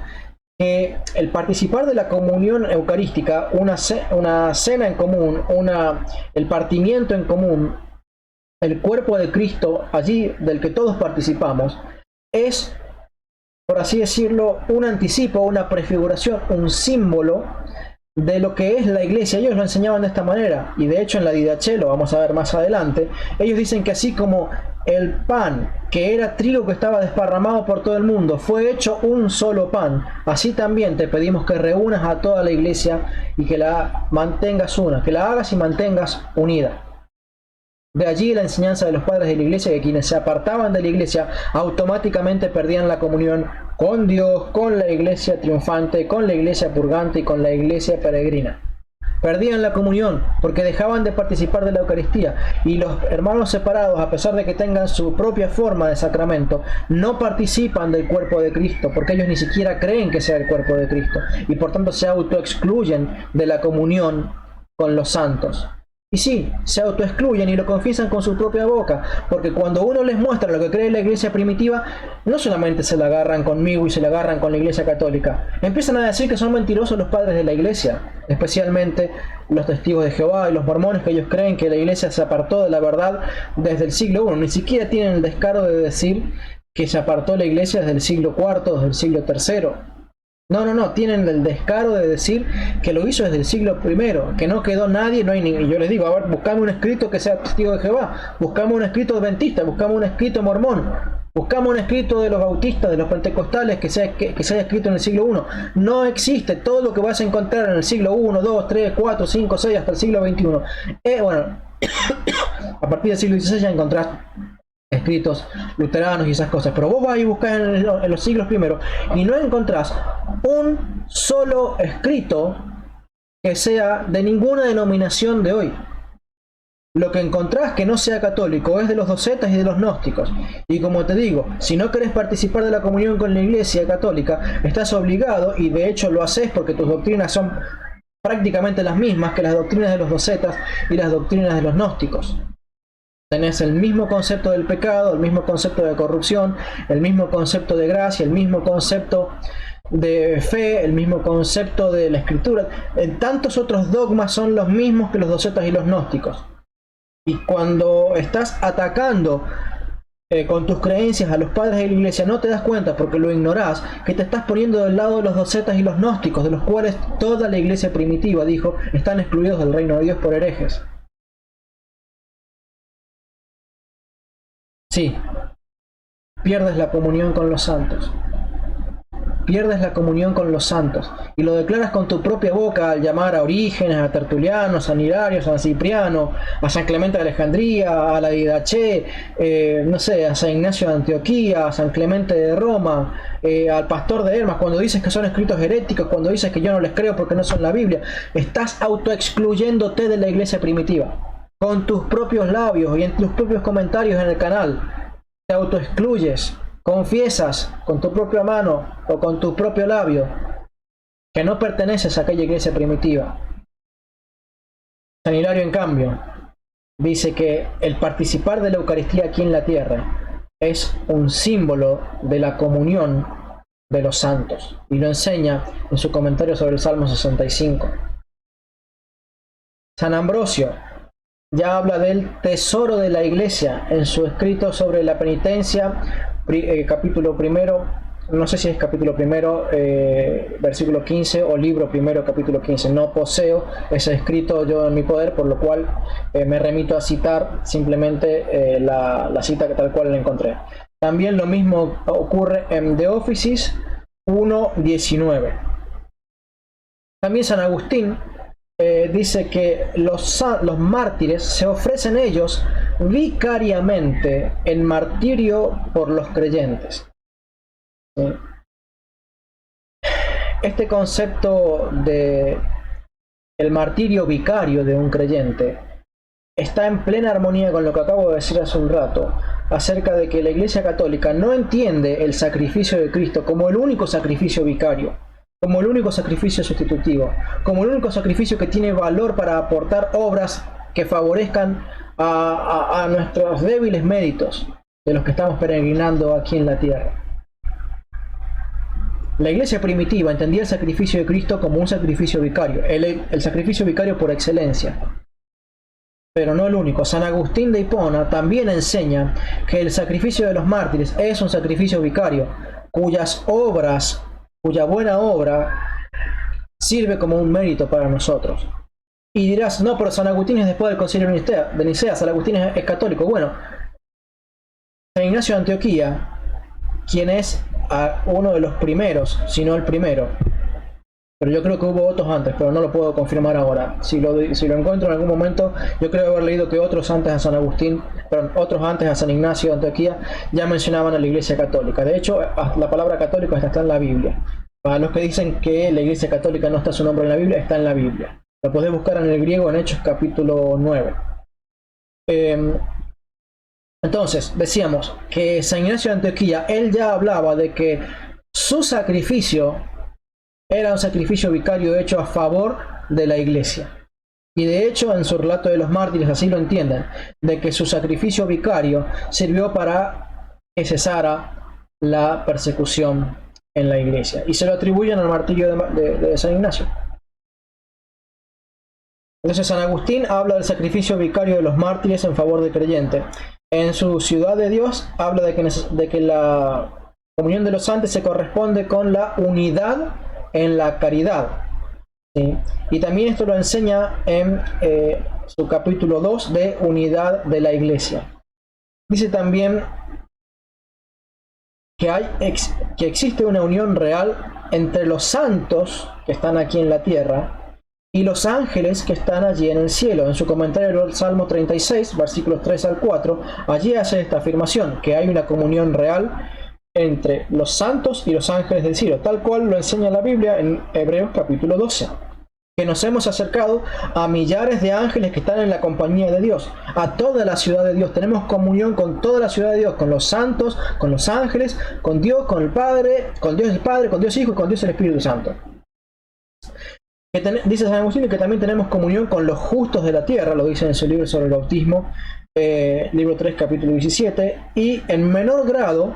que el participar de la comunión eucarística, una cena en común, el partimiento en común, el cuerpo de Cristo, allí del que todos participamos, es, por así decirlo, un anticipo, una prefiguración, un símbolo de lo que es la iglesia. Ellos lo enseñaban de esta manera, y de hecho en la Didache, lo vamos a ver más adelante, ellos dicen que así como el pan, que era trigo que estaba desparramado por todo el mundo, fue hecho un solo pan, así también te pedimos que reúnas a toda la iglesia y que la mantengas una, que la hagas y mantengas unida. De allí la enseñanza de los padres de la iglesia, que quienes se apartaban de la iglesia automáticamente perdían la comunión con Dios, con la iglesia triunfante, con la iglesia purgante y con la iglesia peregrina. Perdían la comunión porque dejaban de participar de la Eucaristía, y los hermanos separados, a pesar de que tengan su propia forma de sacramento, no participan del cuerpo de Cristo, porque ellos ni siquiera creen que sea el cuerpo de Cristo, y por tanto se autoexcluyen de la comunión con los santos. Y sí, se autoexcluyen y lo confiesan con su propia boca, porque cuando uno les muestra lo que cree la iglesia primitiva, no solamente se la agarran conmigo y se la agarran con la iglesia católica, empiezan a decir que son mentirosos los padres de la iglesia, especialmente los testigos de Jehová y los mormones, que ellos creen que la iglesia se apartó de la verdad desde el siglo I. Ni siquiera tienen el descaro de decir que se apartó la iglesia desde el siglo IV, desde el siglo III. No, tienen el descaro de decir que lo hizo desde el siglo I, que no quedó nadie, no hay ni... Y yo les digo, a ver, buscame un escrito que sea testigo de Jehová, buscame un escrito adventista, buscame un escrito mormón, buscame un escrito de los bautistas, de los pentecostales, que se haya escrito en el siglo I. No existe. Todo lo que vas a encontrar en el siglo I, II, III, IV, V, VI, hasta el siglo XXI. Bueno, a partir del siglo XVI ya encontrás escritos luteranos y esas cosas, pero vos vas y buscás en los siglos primeros y no encontrás un solo escrito que sea de ninguna denominación de hoy. Lo que encontrás que no sea católico es de los docetas y de los gnósticos. Y como te digo, si no querés participar de la comunión con la iglesia católica, estás obligado, y de hecho lo haces porque tus doctrinas son prácticamente las mismas que las doctrinas de los docetas y las doctrinas de los gnósticos. Tenés el mismo concepto del pecado, el mismo concepto de corrupción, el mismo concepto de gracia, el mismo concepto de fe, el mismo concepto de la escritura. En tantos otros dogmas son los mismos que los docetas y los gnósticos. Y cuando estás atacando con tus creencias a los padres de la iglesia, no te das cuenta, porque lo ignorás, que te estás poniendo del lado de los docetas y los gnósticos, de los cuales toda la iglesia primitiva dijo están excluidos del reino de Dios por herejes. Sí, pierdes la comunión con los santos. Pierdes la comunión con los santos. Y lo declaras con tu propia boca al llamar a Orígenes, a Tertuliano, a San Hilario, a San Cipriano, a San Clemente de Alejandría, a la Didache, no sé, a San Ignacio de Antioquía, a San Clemente de Roma, al pastor de Hermas, cuando dices que son escritos heréticos, cuando dices que yo no les creo porque no son la Biblia. Estás autoexcluyéndote de la iglesia primitiva. Con tus propios labios y en tus propios comentarios en el canal, te autoexcluyes, confiesas con tu propia mano o con tu propio labio que no perteneces a aquella iglesia primitiva. San Hilario, en cambio, dice que el participar de la Eucaristía aquí en la tierra es un símbolo de la comunión de los santos, y lo enseña en su comentario sobre el Salmo 65. San Ambrosio ya habla del tesoro de la iglesia en su escrito sobre la penitencia, capítulo primero, no sé si es capítulo primero, versículo 15, o libro primero, capítulo 15. No poseo ese escrito yo en mi poder, por lo cual me remito a citar simplemente la cita que tal cual la encontré. También lo mismo ocurre en De Officis 1:19. También San Agustín dice que los mártires se ofrecen ellos vicariamente en martirio por los creyentes. Este concepto de el martirio vicario de un creyente está en plena armonía con lo que acabo de decir hace un rato acerca de que la Iglesia Católica no entiende el sacrificio de Cristo como el único sacrificio vicario, como el único sacrificio sustitutivo, como el único sacrificio que tiene valor para aportar obras que favorezcan a nuestros débiles méritos de los que estamos peregrinando aquí en la tierra. La iglesia primitiva entendía el sacrificio de Cristo como un sacrificio vicario, el sacrificio vicario por excelencia. pero no el único. San Agustín de Hipona también enseña que el sacrificio de los mártires es un sacrificio vicario, cuyas obras, cuya buena obra sirve como un mérito para nosotros. Y dirás, no, pero San Agustín es después del Concilio de Nicea, San Agustín es católico. Bueno, San Ignacio de Antioquía, quien es uno de los primeros, si no el primero, pero yo creo que hubo otros antes, pero no lo puedo confirmar ahora. Si lo encuentro en algún momento, yo creo haber leído que otros antes a San Agustín, perdón, otros antes a San Ignacio de Antioquía, ya mencionaban a la Iglesia Católica. De hecho, la palabra católico está en la Biblia. Para los que dicen que la Iglesia Católica no está su nombre en la Biblia, está en la Biblia. Lo podés buscar en el griego en Hechos capítulo 9. Entonces, decíamos que San Ignacio de Antioquía, él ya hablaba de que su sacrificio era un sacrificio vicario hecho a favor de la iglesia. Y de hecho, en su relato de los mártires así lo entienden, de que su sacrificio vicario sirvió para que cesara la persecución en la iglesia. Y se lo atribuyen al martirio de San Ignacio. Entonces San Agustín habla del sacrificio vicario de los mártires en favor del creyente. En su Ciudad de Dios habla de que la comunión de los santos se corresponde con la unidad en la caridad, ¿sí? Y también esto lo enseña en su capítulo 2 de unidad de la iglesia. Dice también que existe una unión real entre los santos que están aquí en la tierra y los ángeles que están allí en el cielo. En su comentario del Salmo 36, versículos 3 al 4, allí hace esta afirmación, que hay una comunión real entre los santos y los ángeles del cielo, tal cual lo enseña la Biblia en Hebreos capítulo 12, que nos hemos acercado a millares de ángeles que están en la compañía de Dios, a toda la ciudad de Dios. Tenemos comunión con toda la ciudad de Dios, con los santos, con los ángeles, con Dios, con el Padre, con Dios el Padre, con Dios Hijo y con Dios el Espíritu Santo. Dice San Agustín que también tenemos comunión con los justos de la tierra, lo dice en su libro sobre el bautismo, libro 3, capítulo 17, y en menor grado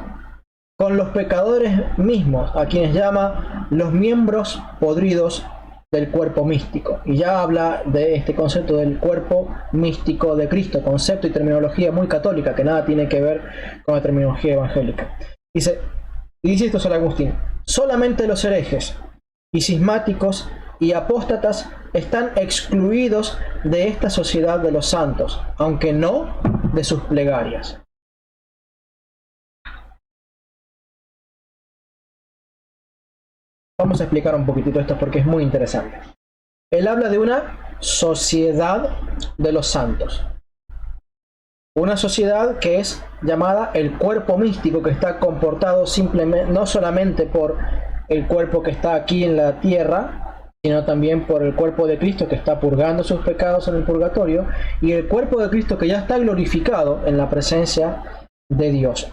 con los pecadores mismos, a quienes llama los miembros podridos del cuerpo místico. Y ya habla de este concepto del cuerpo místico de Cristo, concepto y terminología muy católica, que nada tiene que ver con la terminología evangélica. Dice esto San Agustín: solamente los herejes y cismáticos y apóstatas están excluidos de esta sociedad de los santos, aunque no de sus plegarias. Vamos a explicar un poquitito esto porque es muy interesante. Él habla de una sociedad de los santos. Una sociedad que es llamada el cuerpo místico, que está comportado simplemente, no solamente por el cuerpo que está aquí en la tierra, sino también por el cuerpo de Cristo que está purgando sus pecados en el purgatorio, y el cuerpo de Cristo que ya está glorificado en la presencia de Dios.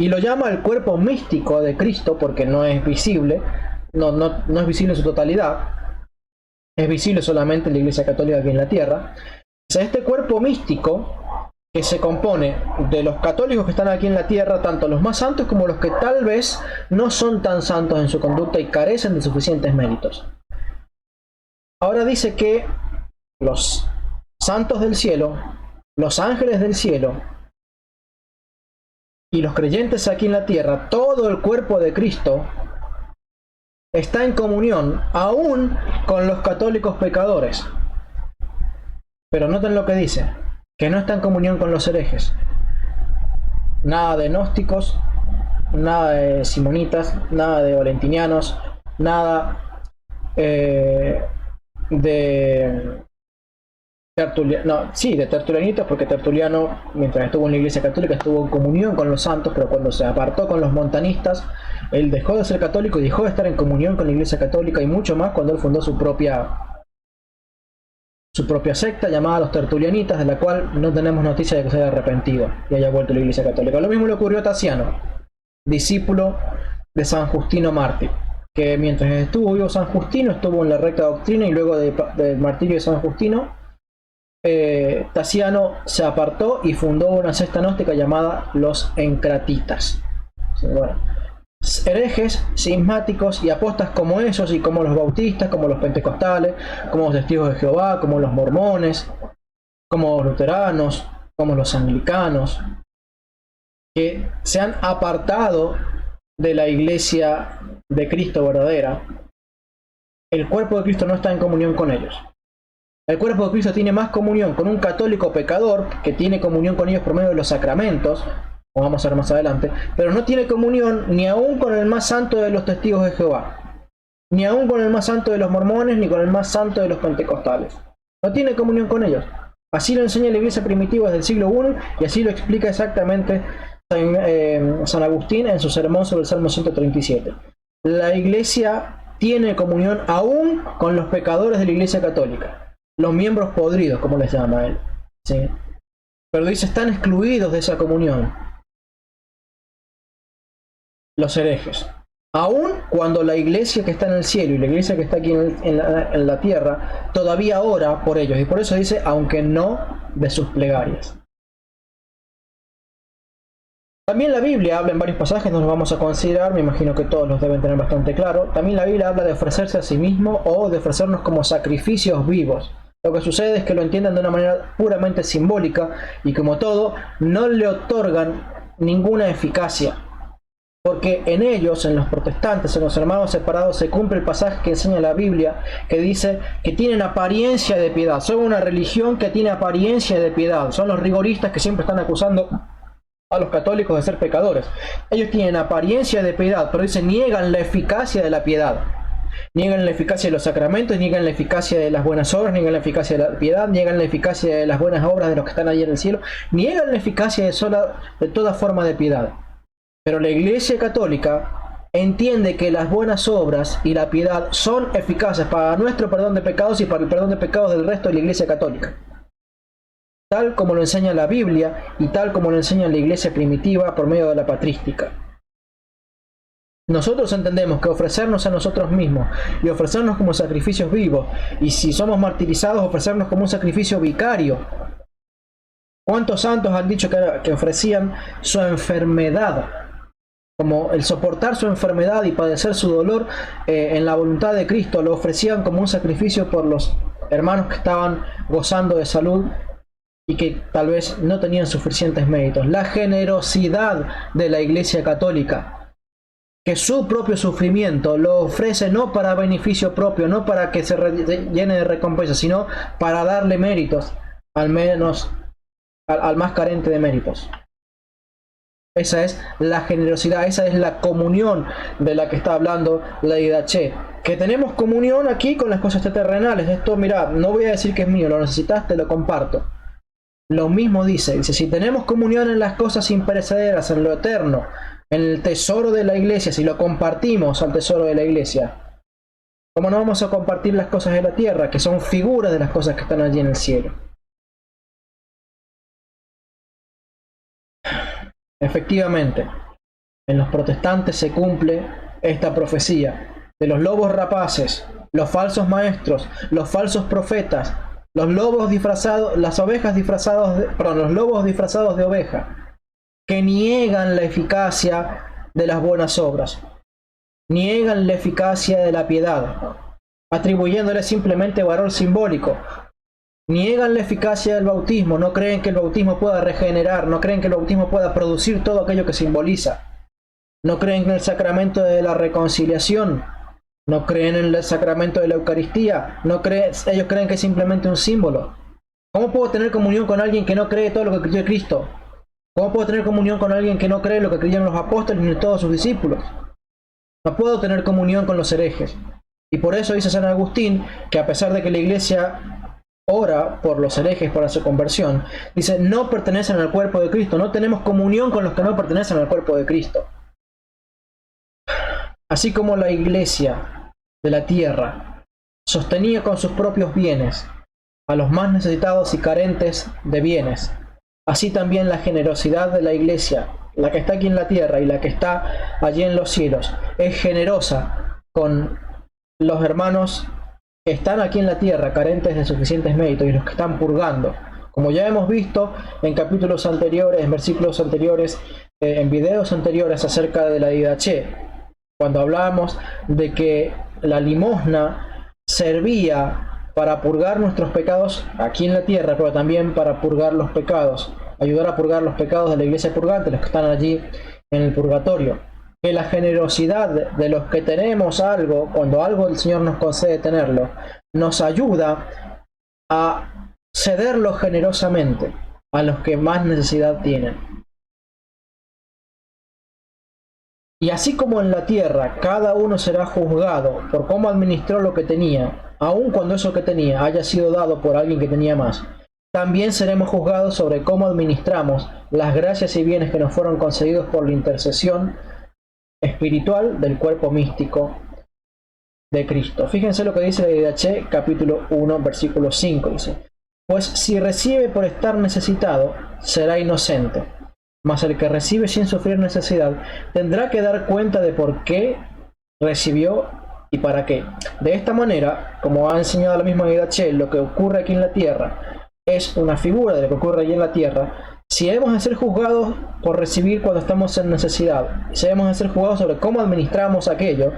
Y lo llama el cuerpo místico de Cristo porque no es visible. No es visible en su totalidad, es visible solamente en la Iglesia Católica aquí en la tierra. O sea, este cuerpo místico que se compone de los católicos que están aquí en la tierra, tanto los más santos como los que tal vez no son tan santos en su conducta y carecen de suficientes méritos. Ahora dice que los santos del cielo, los ángeles del cielo y los creyentes aquí en la tierra, todo el cuerpo de Cristo, está en comunión aún con los católicos pecadores. Pero noten lo que dice, que no está en comunión con los herejes. Nada de gnósticos, nada de simonitas, nada de valentinianos, nada de tertulianitos, porque Tertuliano, mientras estuvo en la Iglesia Católica, estuvo en comunión con los santos, pero cuando se apartó con los montanistas, él dejó de ser católico y dejó de estar en comunión con la Iglesia Católica, y mucho más cuando él fundó su propia secta llamada los tertulianitas, de la cual no tenemos noticia de que se haya arrepentido y haya vuelto a la Iglesia Católica. Lo mismo le ocurrió a Tasiano, discípulo de San Justino mártir, que mientras estuvo vivo San Justino estuvo en la recta doctrina, y luego del martirio de San Justino, Tasiano se apartó y fundó una secta gnóstica llamada los encratitas. Bueno, herejes, cismáticos y apostas como esos, y como los bautistas, como los pentecostales, como los testigos de Jehová, como los mormones, como los luteranos, como los anglicanos, que se han apartado de la iglesia de Cristo verdadera, el cuerpo de Cristo no está en comunión con ellos. El cuerpo de Cristo tiene más comunión con un católico pecador, que tiene comunión con ellos por medio de los sacramentos, como vamos a ver más adelante, pero no tiene comunión ni aún con el más santo de los testigos de Jehová, ni aún con el más santo de los mormones, ni con el más santo de los pentecostales. No tiene comunión con ellos. Así lo enseña la iglesia primitiva desde el siglo I, y así lo explica exactamente San Agustín en su sermón sobre el Salmo 137. La iglesia tiene comunión aún con los pecadores de la iglesia católica, los miembros podridos, como les llama él, ¿sí? Pero dice, están excluidos de esa comunión los herejes. Aún cuando la iglesia que está en el cielo y la iglesia que está aquí en la tierra todavía ora por ellos, y por eso dice, aunque no de sus plegarias. También la Biblia habla en varios pasajes, no los vamos a considerar, me imagino que todos los deben tener bastante claro. También la Biblia habla de ofrecerse a sí mismo o de ofrecernos como sacrificios vivos. Lo que sucede es que lo entienden de una manera puramente simbólica y, como todo, no le otorgan ninguna eficacia. Porque en ellos, en los protestantes, en los hermanos separados, se cumple el pasaje que enseña la Biblia, que dice que tienen apariencia de piedad. Son una religión que tiene apariencia de piedad. Son los rigoristas que siempre están acusando a los católicos de ser pecadores. Ellos tienen apariencia de piedad, pero dicen, niegan la eficacia de la piedad. Niegan la eficacia de los sacramentos, niegan la eficacia de las buenas obras, niegan la eficacia de la piedad, niegan la eficacia de las buenas obras de los que están allí en el cielo, niegan la eficacia de toda forma de piedad. Pero la Iglesia Católica entiende que las buenas obras y la piedad son eficaces para nuestro perdón de pecados y para el perdón de pecados del resto de la Iglesia Católica, tal como lo enseña la Biblia y tal como lo enseña la iglesia primitiva por medio de la patrística. Nosotros entendemos que ofrecernos a nosotros mismos y ofrecernos como sacrificios vivos, y si somos martirizados, ofrecernos como un sacrificio vicario. ¿Cuántos santos han dicho que ofrecían su enfermedad, como el soportar su enfermedad y padecer su dolor en la voluntad de Cristo, lo ofrecían como un sacrificio por los hermanos que estaban gozando de salud y que tal vez no tenían suficientes méritos? La generosidad de la Iglesia Católica, que su propio sufrimiento lo ofrece no para beneficio propio, no para que se llene de recompensa, sino para darle méritos, al menos al más carente de méritos. Esa es la generosidad, esa es la comunión de la que está hablando la Didaché. Que tenemos comunión aquí con las cosas terrenales. Esto, mira, no voy a decir que es mío, lo necesitas, te lo comparto. Lo mismo dice, si tenemos comunión en las cosas imperecederas, en lo eterno, en el tesoro de la iglesia, si lo compartimos al tesoro de la iglesia, ¿cómo no vamos a compartir las cosas de la tierra, que son figuras de las cosas que están allí en el cielo? Efectivamente, en los protestantes se cumple esta profecía de los lobos rapaces, los falsos maestros, los falsos profetas, los lobos disfrazados, las ovejas disfrazados de, perdón, los lobos disfrazados de oveja, que niegan la eficacia de las buenas obras, niegan la eficacia de la piedad, atribuyéndole simplemente valor simbólico. Niegan la eficacia del bautismo, no creen que el bautismo pueda regenerar, no creen que el bautismo pueda producir todo aquello que simboliza. No creen en el sacramento de la reconciliación, no creen en el sacramento de la Eucaristía, ellos creen que es simplemente un símbolo. ¿Cómo puedo tener comunión con alguien que no cree todo lo que creyó Cristo? ¿Cómo puedo tener comunión con alguien que no cree lo que creían los apóstoles ni todos sus discípulos? No puedo tener comunión con los herejes. Y por eso dice San Agustín que, a pesar de que la iglesia ora por los herejes para su conversión, dice, no pertenecen al cuerpo de Cristo, no tenemos comunión con los que no pertenecen al cuerpo de Cristo. Así como la iglesia de la tierra sostenía con sus propios bienes a los más necesitados y carentes de bienes, así también la generosidad de la iglesia, la que está aquí en la tierra y la que está allí en los cielos, es generosa con los hermanos que están aquí en la tierra carentes de suficientes méritos y los que están purgando. Como ya hemos visto en capítulos anteriores, en versículos anteriores, en videos anteriores acerca de la Didaché, cuando hablábamos de que la limosna servía para purgar nuestros pecados aquí en la tierra, pero también para purgar los pecados, ayudar a purgar los pecados de la iglesia purgante, los que están allí en el purgatorio. Que la generosidad de los que tenemos algo, cuando algo el Señor nos concede tenerlo, nos ayuda a cederlo generosamente a los que más necesidad tienen. Y así como en la tierra cada uno será juzgado por cómo administró lo que tenía, aun cuando eso que tenía haya sido dado por alguien que tenía más, también seremos juzgados sobre cómo administramos las gracias y bienes que nos fueron concedidos por la intercesión espiritual del cuerpo místico de Cristo. Fíjense lo que dice la Didache, capítulo 1, versículo 5, dice: pues si recibe por estar necesitado, será inocente, mas el que recibe sin sufrir necesidad, tendrá que dar cuenta de por qué recibió y para qué. De esta manera, como ha enseñado la misma Didache, lo que ocurre aquí en la tierra es una figura de lo que ocurre allí en la tierra. Si hemos de ser juzgados por recibir cuando estamos en necesidad, si hemos de ser juzgados sobre cómo administramos aquello,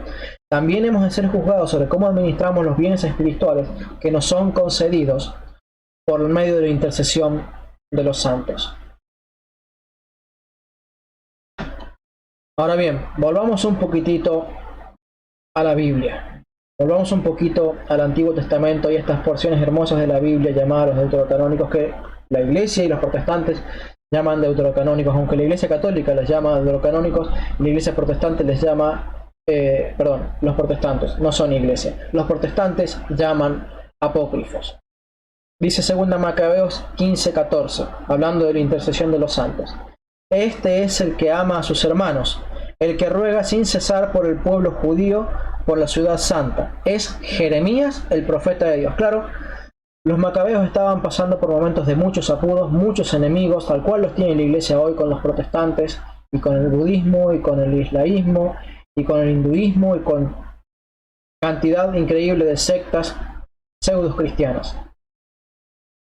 también hemos de ser juzgados sobre cómo administramos los bienes espirituales que nos son concedidos por medio de la intercesión de los santos. Ahora bien, volvamos un poquitito a la Biblia. Volvamos un poquito al Antiguo Testamento y estas porciones hermosas de la Biblia llamadas los deuterocanónicos, que la Iglesia y los protestantes llaman deuterocanónicos, aunque la Iglesia católica les llama deuterocanónicos, la Iglesia protestante les llama, los protestantes no son Iglesia, los protestantes llaman apócrifos. Dice 2 Macabeos 15:14, hablando de la intercesión de los santos: este es el que ama a sus hermanos, el que ruega sin cesar por el pueblo judío, por la ciudad santa. Es Jeremías, el profeta de Dios. Claro, los macabeos estaban pasando por momentos de muchos apuros, muchos enemigos, tal cual los tiene la iglesia hoy con los protestantes, y con el budismo, y con el islamismo, y con el hinduismo, y con cantidad increíble de sectas pseudo cristianas.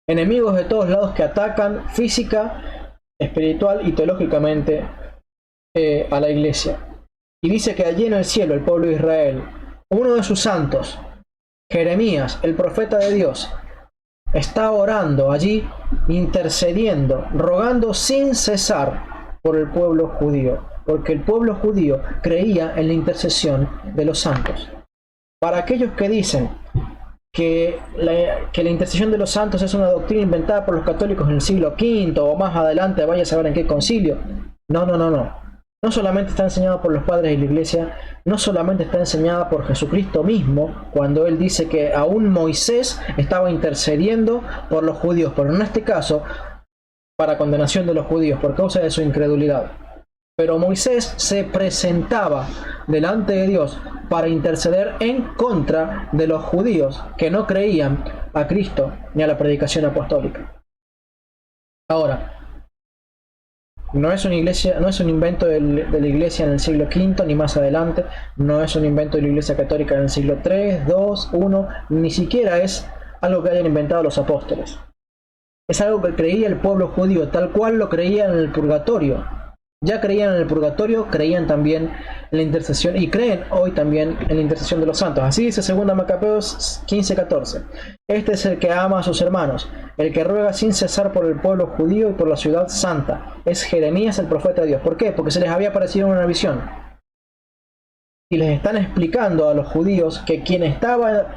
Enemigos de todos lados que atacan física, espiritual y teológicamente a la iglesia. Y dice que allí en el cielo, el pueblo de Israel, uno de sus santos, Jeremías, el profeta de Dios, está orando allí, intercediendo, rogando sin cesar por el pueblo judío, porque el pueblo judío creía en la intercesión de los santos. Para aquellos que dicen que la intercesión de los santos es una doctrina inventada por los católicos en el siglo V o más adelante, vaya a saber en qué concilio. No. No solamente está enseñada por los padres de la iglesia, no solamente está enseñada por Jesucristo mismo, cuando él dice que aún Moisés estaba intercediendo por los judíos, pero en este caso para condenación de los judíos por causa de su incredulidad. Pero Moisés se presentaba delante de Dios para interceder en contra de los judíos que no creían a Cristo ni a la predicación apostólica. Ahora, no es una iglesia, no es un invento de la iglesia en el siglo V ni más adelante, no es un invento de la iglesia católica en el siglo III, II, I, ni siquiera es algo que hayan inventado los apóstoles. Es algo que creía el pueblo judío, tal cual lo creían en el purgatorio. Ya creían en el purgatorio, creían también en la intercesión y creen hoy también en la intercesión de los santos. Así dice 2 Macabeos 15:14. Este es el que ama a sus hermanos, el que ruega sin cesar por el pueblo judío y por la ciudad santa. Es Jeremías, el profeta de Dios. ¿Por qué? Porque se les había aparecido en una visión. Y les están explicando a los judíos que quien estaba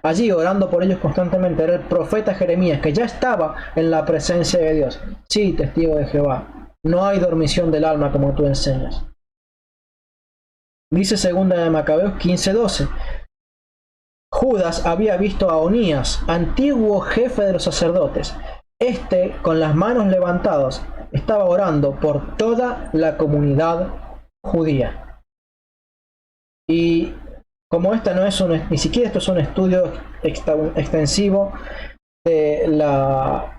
allí orando por ellos constantemente era el profeta Jeremías, que ya estaba en la presencia de Dios. Sí, testigo de Jehová. No hay dormición del alma como tú enseñas. Dice 2 Macabeos 15:12. Judas había visto a Onías, antiguo jefe de los sacerdotes. Este, con las manos levantadas, estaba orando por toda la comunidad judía. Y como esta no es ni siquiera esto es un estudio extensivo de la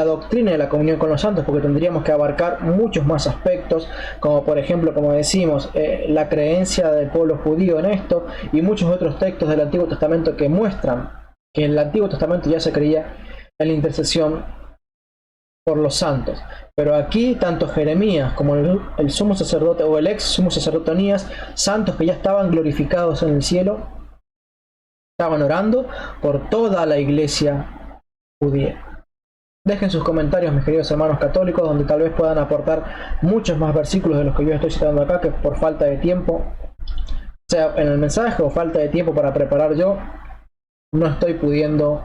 doctrina de la comunión con los santos, porque tendríamos que abarcar muchos más aspectos, como por ejemplo, como decimos, la creencia del pueblo judío en esto, y muchos otros textos del Antiguo Testamento que muestran que en el Antiguo Testamento ya se creía en la intercesión por los santos. Pero aquí tanto Jeremías como el sumo sacerdote o el ex sumo sacerdote Onías, santos que ya estaban glorificados en el cielo, Estaban orando por toda la iglesia judía. Dejen sus comentarios, mis queridos hermanos católicos, donde tal vez puedan aportar muchos más versículos de los que yo estoy citando acá, que por falta de tiempo, sea en el mensaje o falta de tiempo para preparar yo, no estoy pudiendo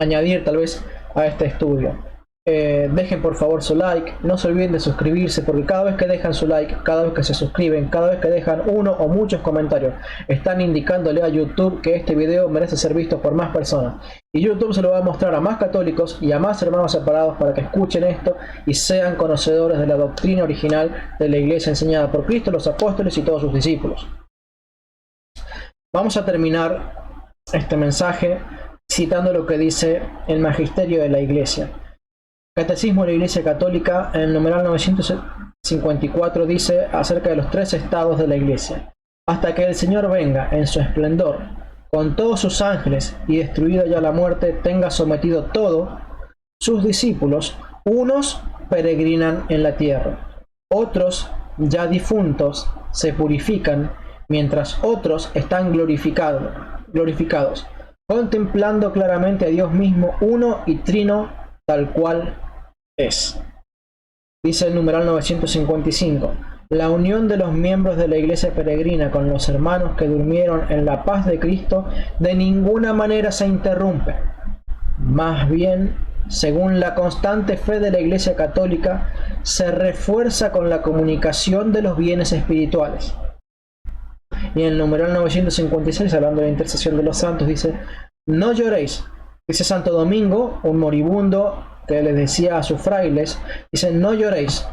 añadir tal vez a este estudio. Dejen por favor su like, no se olviden de suscribirse, porque cada vez que dejan su like, cada vez que se suscriben, cada vez que dejan uno o muchos comentarios, están indicándole a YouTube que este video merece ser visto por más personas, y YouTube se lo va a mostrar a más católicos y a más hermanos separados para que escuchen esto y sean conocedores de la doctrina original de la iglesia enseñada por Cristo, los apóstoles y todos sus discípulos. Vamos a terminar este mensaje citando lo que dice el magisterio de la iglesia. Catecismo de la Iglesia Católica, en el numeral 954, dice acerca de los 3 estados de la Iglesia. Hasta que el Señor venga en su esplendor, con todos sus ángeles, y destruida ya la muerte, tenga sometido todo, sus discípulos, unos peregrinan en la tierra, otros, ya difuntos, se purifican, mientras otros están glorificados, contemplando claramente a Dios mismo, uno y trino, tal cual es. Dice el numeral 955, la unión de los miembros de la iglesia peregrina con los hermanos que durmieron en la paz de Cristo de ninguna manera se interrumpe. Más bien, según la constante fe de la iglesia católica, se refuerza con la comunicación de los bienes espirituales. Y en el numeral 956, hablando de la intercesión de los santos, dice, no lloréis. Dice Santo Domingo, un moribundo, que les decía a sus frailes, dice, no lloréis,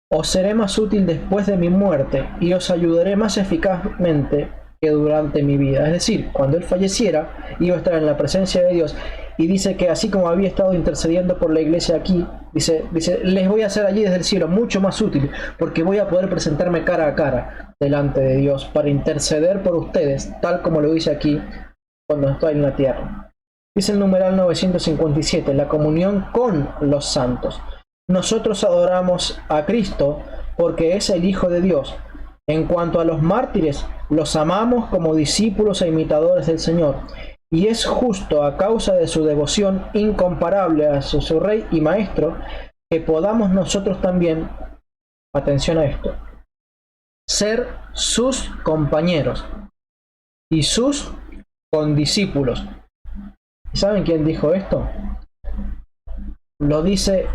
os seré más útil después de mi muerte y os ayudaré más eficazmente que durante mi vida. Es decir, cuando él falleciera, iba a estar en la presencia de Dios, y dice que así como había estado intercediendo por la iglesia aquí, dice, les voy a hacer allí desde el cielo mucho más útil, porque voy a poder presentarme cara a cara delante de Dios para interceder por ustedes, tal como lo dice aquí cuando estoy en la tierra. Dice el numeral 957, la comunión con los santos. Nosotros adoramos a Cristo porque es el Hijo de Dios. En cuanto a los mártires, los amamos como discípulos e imitadores del Señor. Y es justo, a causa de su devoción incomparable a su Rey y Maestro, que podamos nosotros también, atención a esto, ser sus compañeros y sus condiscípulos. ¿Saben quién dijo esto? Lo dice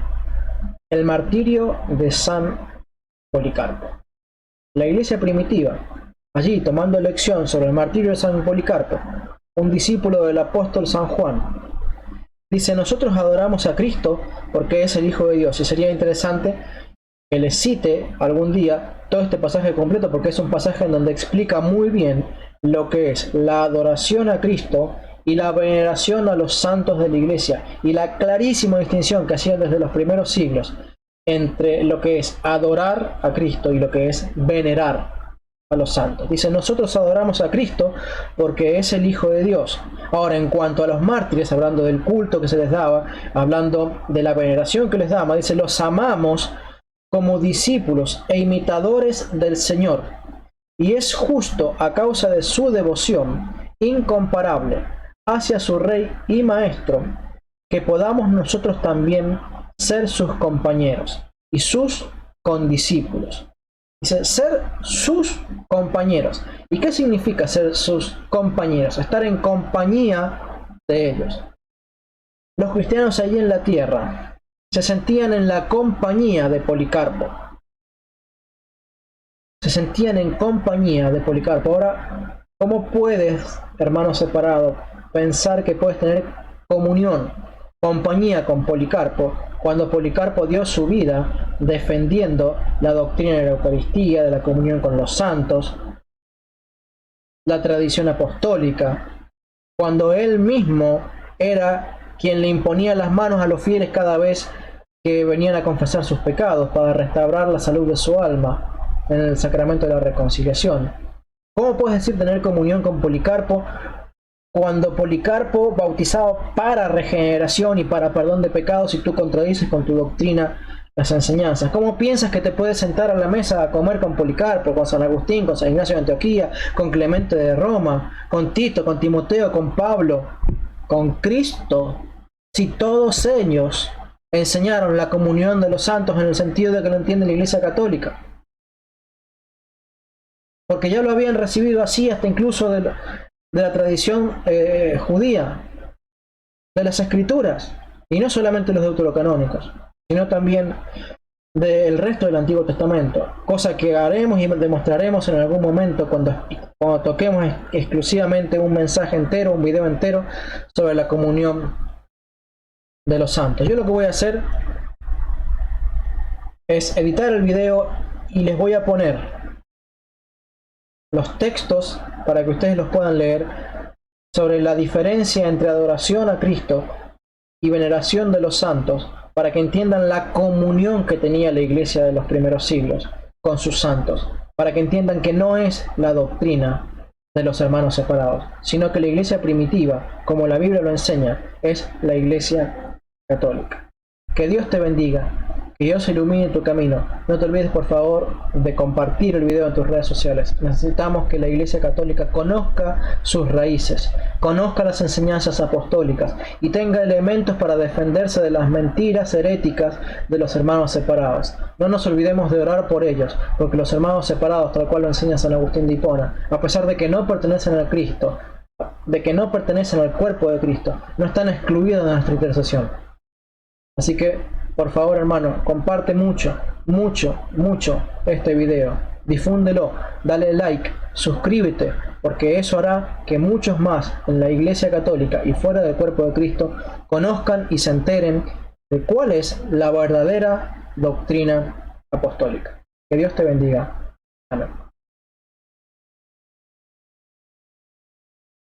el martirio de San Policarpo. La iglesia primitiva, allí tomando lección sobre el martirio de San Policarpo, un discípulo del apóstol San Juan, dice, nosotros adoramos a Cristo porque es el Hijo de Dios. Y sería interesante que les cite algún día todo este pasaje completo, porque es un pasaje en donde explica muy bien lo que es la adoración a Cristo y la veneración a los santos de la iglesia, y la clarísima distinción que hacían desde los primeros siglos entre lo que es adorar a Cristo y lo que es venerar a los santos. Dice, nosotros adoramos a Cristo porque es el Hijo de Dios. Ahora, en cuanto a los mártires, hablando del culto que se les daba, hablando de la veneración que les daba, dice, los amamos como discípulos e imitadores del Señor. Y es justo, a causa de su devoción incomparable hacia su Rey y Maestro, que podamos nosotros también ser sus compañeros y sus condiscípulos. Dice, ser sus compañeros. ¿Y qué significa ser sus compañeros? Estar en compañía de ellos. Los cristianos allí en la tierra se sentían en la compañía de Policarpo. Se sentían en compañía de Policarpo. Ahora, ¿cómo puedes, hermano separado, pensar que puedes tener comunión, compañía con Policarpo, cuando Policarpo dio su vida defendiendo la doctrina de la Eucaristía, de la comunión con los santos, la tradición apostólica, cuando él mismo era quien le imponía las manos a los fieles cada vez que venían a confesar sus pecados para restaurar la salud de su alma en el sacramento de la reconciliación? ¿Cómo puedes decir tener comunión con Policarpo cuando Policarpo bautizaba para regeneración y para perdón de pecados, y tú contradices con tu doctrina las enseñanzas. ¿Cómo piensas que te puedes sentar a la mesa a comer con Policarpo, con San Agustín, con San Ignacio de Antioquía, con Clemente de Roma, con Tito, con Timoteo, con Pablo, con Cristo, si todos ellos enseñaron la comunión de los santos en el sentido de que lo entiende la Iglesia Católica? Porque ya lo habían recibido así hasta incluso de la tradición judía, de las Escrituras, y no solamente los deuterocanónicos, sino también del resto del Antiguo Testamento, cosa que haremos y demostraremos en algún momento cuando toquemos exclusivamente un mensaje entero, un video entero sobre la comunión de los santos. Yo lo que voy a hacer es editar el video y les voy a poner los textos para que ustedes los puedan leer sobre la diferencia entre adoración a Cristo y veneración de los santos, para que entiendan la comunión que tenía la iglesia de los primeros siglos con sus santos, para que entiendan que no es la doctrina de los hermanos separados, sino que la iglesia primitiva, como la Biblia lo enseña, es la iglesia católica. Que Dios te bendiga, que Dios ilumine tu camino. No te olvides, por favor, de compartir el video en tus redes sociales. Necesitamos que la Iglesia Católica conozca sus raíces, conozca las enseñanzas apostólicas y tenga elementos para defenderse de las mentiras heréticas de los hermanos separados. No nos olvidemos de orar por ellos, porque los hermanos separados, tal cual lo enseña San Agustín de Hipona, a pesar de que no pertenecen a Cristo, de que no pertenecen al cuerpo de Cristo, no están excluidos de nuestra intercesión. Así que, por favor, hermano, comparte mucho este video. Difúndelo, dale like, suscríbete, porque eso hará que muchos más en la Iglesia Católica y fuera del cuerpo de Cristo conozcan y se enteren de cuál es la verdadera doctrina apostólica. Que Dios te bendiga. Amén.